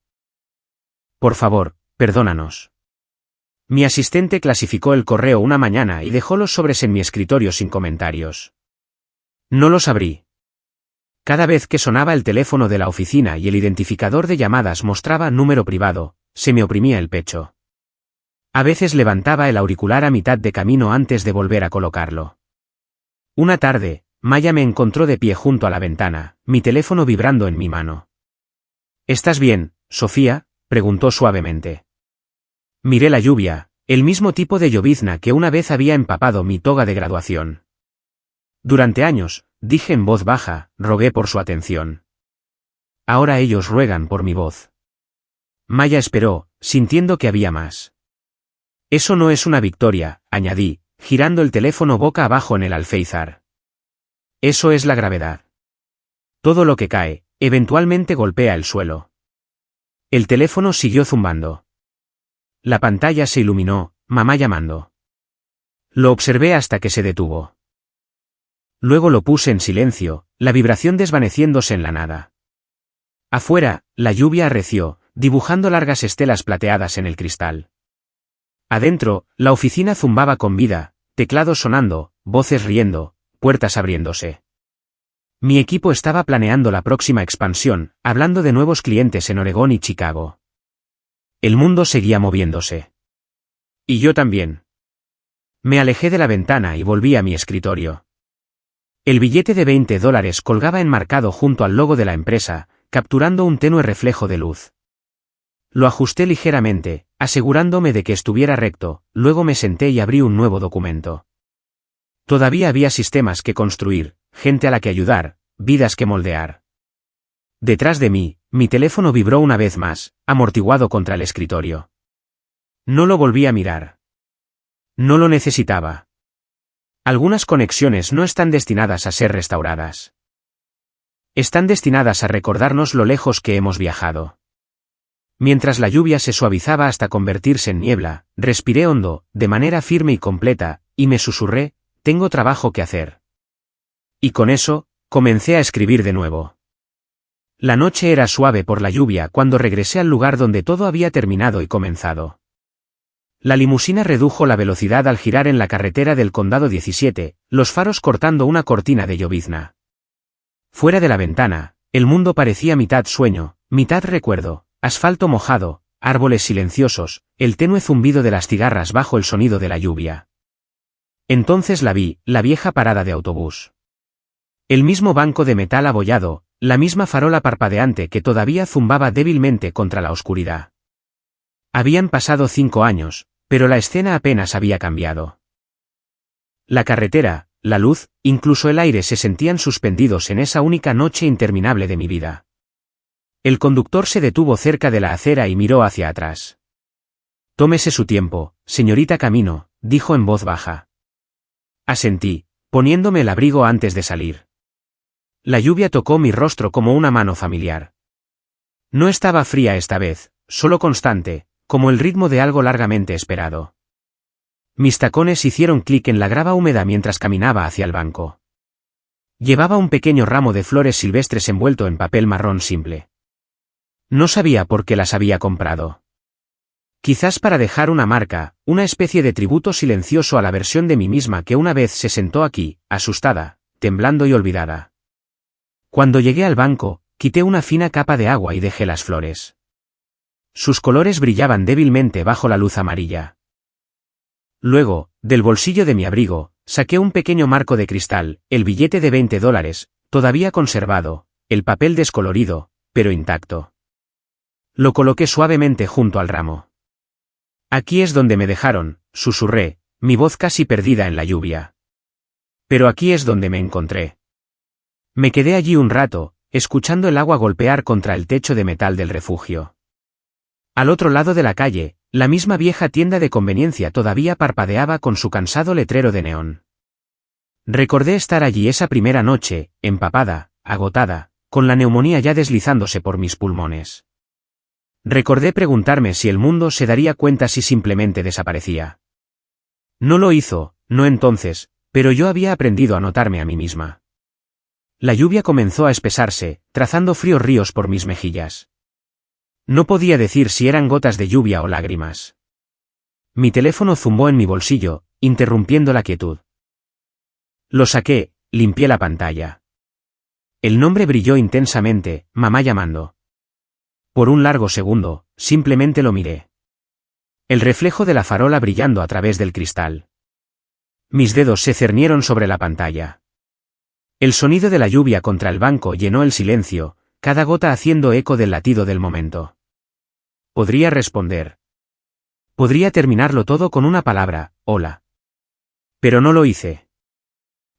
Por favor, perdónanos». Mi asistente clasificó el correo una mañana y dejó los sobres en mi escritorio sin comentarios. No los abrí. Cada vez que sonaba el teléfono de la oficina y el identificador de llamadas mostraba número privado, se me oprimía el pecho. A veces levantaba el auricular a mitad de camino antes de volver a colocarlo. Una tarde, Maya me encontró de pie junto a la ventana, mi teléfono vibrando en mi mano. ¿Estás bien, Sofía?, preguntó suavemente. Miré la lluvia, el mismo tipo de llovizna que una vez había empapado mi toga de graduación. Durante años, dije en voz baja, rogué por su atención. Ahora ellos ruegan por mi voz. Maya esperó, sintiendo que había más. Eso no es una victoria, añadí, girando el teléfono boca abajo en el alféizar. Eso es la gravedad. Todo lo que cae, eventualmente golpea el suelo. El teléfono siguió zumbando. La pantalla se iluminó, mamá llamando. Lo observé hasta que se detuvo. Luego lo puse en silencio, la vibración desvaneciéndose en la nada. Afuera, la lluvia arreció, dibujando largas estelas plateadas en el cristal. Adentro, la oficina zumbaba con vida, teclados sonando, voces riendo, puertas abriéndose. Mi equipo estaba planeando la próxima expansión, hablando de nuevos clientes en Oregón y Chicago. El mundo seguía moviéndose. Y yo también. Me alejé de la ventana y volví a mi escritorio. El billete de $20 colgaba enmarcado junto al logo de la empresa, capturando un tenue reflejo de luz. Lo ajusté ligeramente, asegurándome de que estuviera recto, luego me senté y abrí un nuevo documento. Todavía había sistemas que construir, gente a la que ayudar, vidas que moldear. Detrás de mí, mi teléfono vibró una vez más, amortiguado contra el escritorio. No lo volví a mirar. No lo necesitaba. Algunas conexiones no están destinadas a ser restauradas. Están destinadas a recordarnos lo lejos que hemos viajado. Mientras la lluvia se suavizaba hasta convertirse en niebla, respiré hondo, de manera firme y completa, y me susurré, tengo trabajo que hacer. Y con eso, comencé a escribir de nuevo. La noche era suave por la lluvia cuando regresé al lugar donde todo había terminado y comenzado. La limusina redujo la velocidad al girar en la carretera del Condado 17, los faros cortando una cortina de llovizna. Fuera de la ventana, el mundo parecía mitad sueño, mitad recuerdo, asfalto mojado, árboles silenciosos, el tenue zumbido de las cigarras bajo el sonido de la lluvia. Entonces la vi, la vieja parada de autobús. El mismo banco de metal abollado, la misma farola parpadeante que todavía zumbaba débilmente contra la oscuridad. Habían pasado 5 años, pero la escena apenas había cambiado. La carretera, la luz, incluso el aire se sentían suspendidos en esa única noche interminable de mi vida. El conductor se detuvo cerca de la acera y miró hacia atrás. Tómese su tiempo, señorita Camino, dijo en voz baja. Asentí, poniéndome el abrigo antes de salir. La lluvia tocó mi rostro como una mano familiar. No estaba fría esta vez, solo constante, como el ritmo de algo largamente esperado. Mis tacones hicieron clic en la grava húmeda mientras caminaba hacia el banco. Llevaba un pequeño ramo de flores silvestres envuelto en papel marrón simple. No sabía por qué las había comprado. Quizás para dejar una marca, una especie de tributo silencioso a la versión de mí misma que una vez se sentó aquí, asustada, temblando y olvidada. Cuando llegué al banco, quité una fina capa de agua y dejé las flores. Sus colores brillaban débilmente bajo la luz amarilla. Luego, del bolsillo de mi abrigo, saqué un pequeño marco de cristal, el billete de $20, todavía conservado, el papel descolorido, pero intacto. Lo coloqué suavemente junto al ramo. Aquí es donde me dejaron, susurré, mi voz casi perdida en la lluvia. Pero aquí es donde me encontré. Me quedé allí un rato, escuchando el agua golpear contra el techo de metal del refugio. Al otro lado de la calle, la misma vieja tienda de conveniencia todavía parpadeaba con su cansado letrero de neón. Recordé estar allí esa primera noche, empapada, agotada, con la neumonía ya deslizándose por mis pulmones. Recordé preguntarme si el mundo se daría cuenta si simplemente desaparecía. No lo hizo, no entonces, pero yo había aprendido a notarme a mí misma. La lluvia comenzó a espesarse, trazando fríos ríos por mis mejillas. No podía decir si eran gotas de lluvia o lágrimas. Mi teléfono zumbó en mi bolsillo, interrumpiendo la quietud. Lo saqué, limpié la pantalla. El nombre brilló intensamente, mamá llamando. Por un largo segundo, simplemente lo miré. El reflejo de la farola brillando a través del cristal. Mis dedos se cernieron sobre la pantalla. El sonido de la lluvia contra el banco llenó el silencio, cada gota haciendo eco del latido del momento. Podría responder. Podría terminarlo todo con una palabra, hola. Pero no lo hice.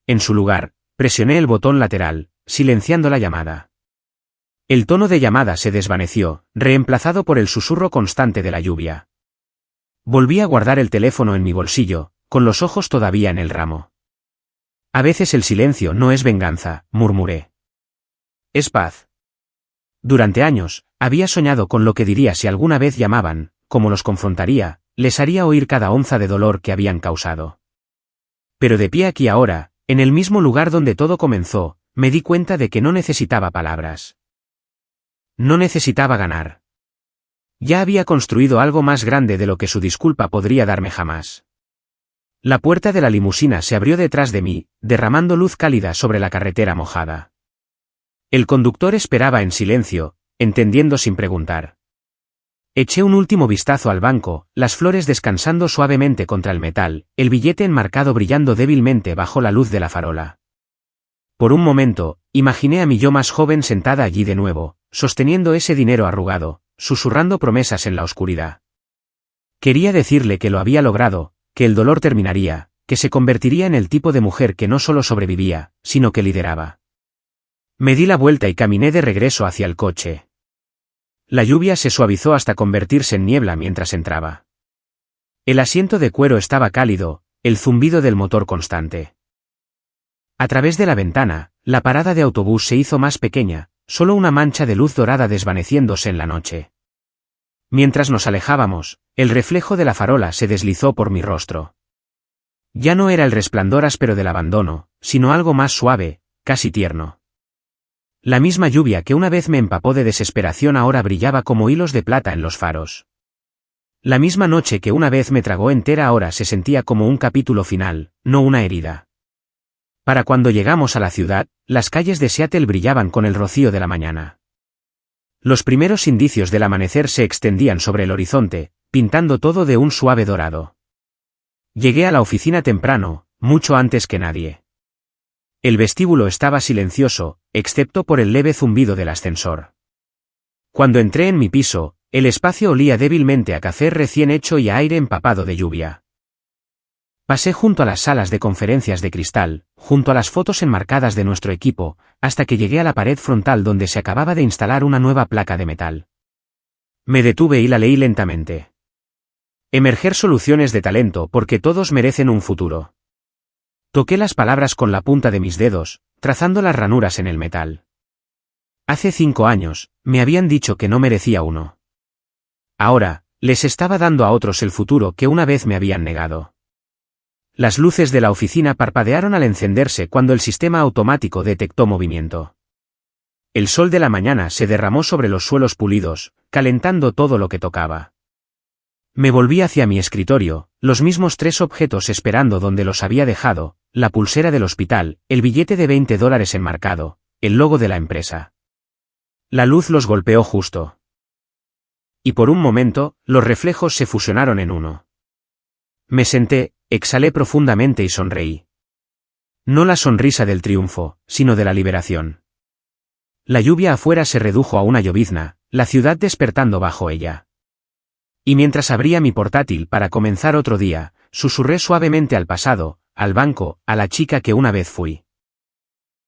En su lugar, presioné el botón lateral, silenciando la llamada. El tono de llamada se desvaneció, reemplazado por el susurro constante de la lluvia. Volví a guardar el teléfono en mi bolsillo, con los ojos todavía en el ramo. A veces el silencio no es venganza, murmuré. Es paz. Durante años, había soñado con lo que diría si alguna vez llamaban, cómo los confrontaría, les haría oír cada onza de dolor que habían causado. Pero de pie aquí ahora, en el mismo lugar donde todo comenzó, me di cuenta de que no necesitaba palabras. No necesitaba ganar. Ya había construido algo más grande de lo que su disculpa podría darme jamás. La puerta de la limusina se abrió detrás de mí, derramando luz cálida sobre la carretera mojada. El conductor esperaba en silencio, entendiendo sin preguntar. Eché un último vistazo al banco, las flores descansando suavemente contra el metal, el billete enmarcado brillando débilmente bajo la luz de la farola. Por un momento, imaginé a mi yo más joven sentada allí de nuevo, sosteniendo ese dinero arrugado, susurrando promesas en la oscuridad. Quería decirle que lo había logrado, que el dolor terminaría, que se convertiría en el tipo de mujer que no solo sobrevivía, sino que lideraba. Me di la vuelta y caminé de regreso hacia el coche. La lluvia se suavizó hasta convertirse en niebla mientras entraba. El asiento de cuero estaba cálido, el zumbido del motor constante. A través de la ventana, la parada de autobús se hizo más pequeña, solo una mancha de luz dorada desvaneciéndose en la noche. Mientras nos alejábamos, el reflejo de la farola se deslizó por mi rostro. Ya no era el resplandor áspero del abandono, sino algo más suave, casi tierno. La misma lluvia que una vez me empapó de desesperación ahora brillaba como hilos de plata en los faros. La misma noche que una vez me tragó entera ahora se sentía como un capítulo final, no una herida. Para cuando llegamos a la ciudad, las calles de Seattle brillaban con el rocío de la mañana. Los primeros indicios del amanecer se extendían sobre el horizonte, pintando todo de un suave dorado. Llegué a la oficina temprano, mucho antes que nadie. El vestíbulo estaba silencioso, excepto por el leve zumbido del ascensor. Cuando entré en mi piso, el espacio olía débilmente a café recién hecho y a aire empapado de lluvia. Pasé junto a las salas de conferencias de cristal, junto a las fotos enmarcadas de nuestro equipo, hasta que llegué a la pared frontal donde se acababa de instalar una nueva placa de metal. Me detuve y la leí lentamente. Emerger soluciones de talento porque todos merecen un futuro. Toqué las palabras con la punta de mis dedos, trazando las ranuras en el metal. Hace 5 años, me habían dicho que no merecía uno. Ahora, les estaba dando a otros el futuro que una vez me habían negado. Las luces de la oficina parpadearon al encenderse cuando el sistema automático detectó movimiento. El sol de la mañana se derramó sobre los suelos pulidos, calentando todo lo que tocaba. Me volví hacia mi escritorio, los mismos 3 objetos esperando donde los había dejado, la pulsera del hospital, el billete de $20 enmarcado, el logo de la empresa. La luz los golpeó justo. Y por un momento, los reflejos se fusionaron en uno. Me senté, exhalé profundamente y sonreí. No la sonrisa del triunfo, sino de la liberación. La lluvia afuera se redujo a una llovizna, la ciudad despertando bajo ella. Y mientras abría mi portátil para comenzar otro día, susurré suavemente al pasado, al banco, a la chica que una vez fui.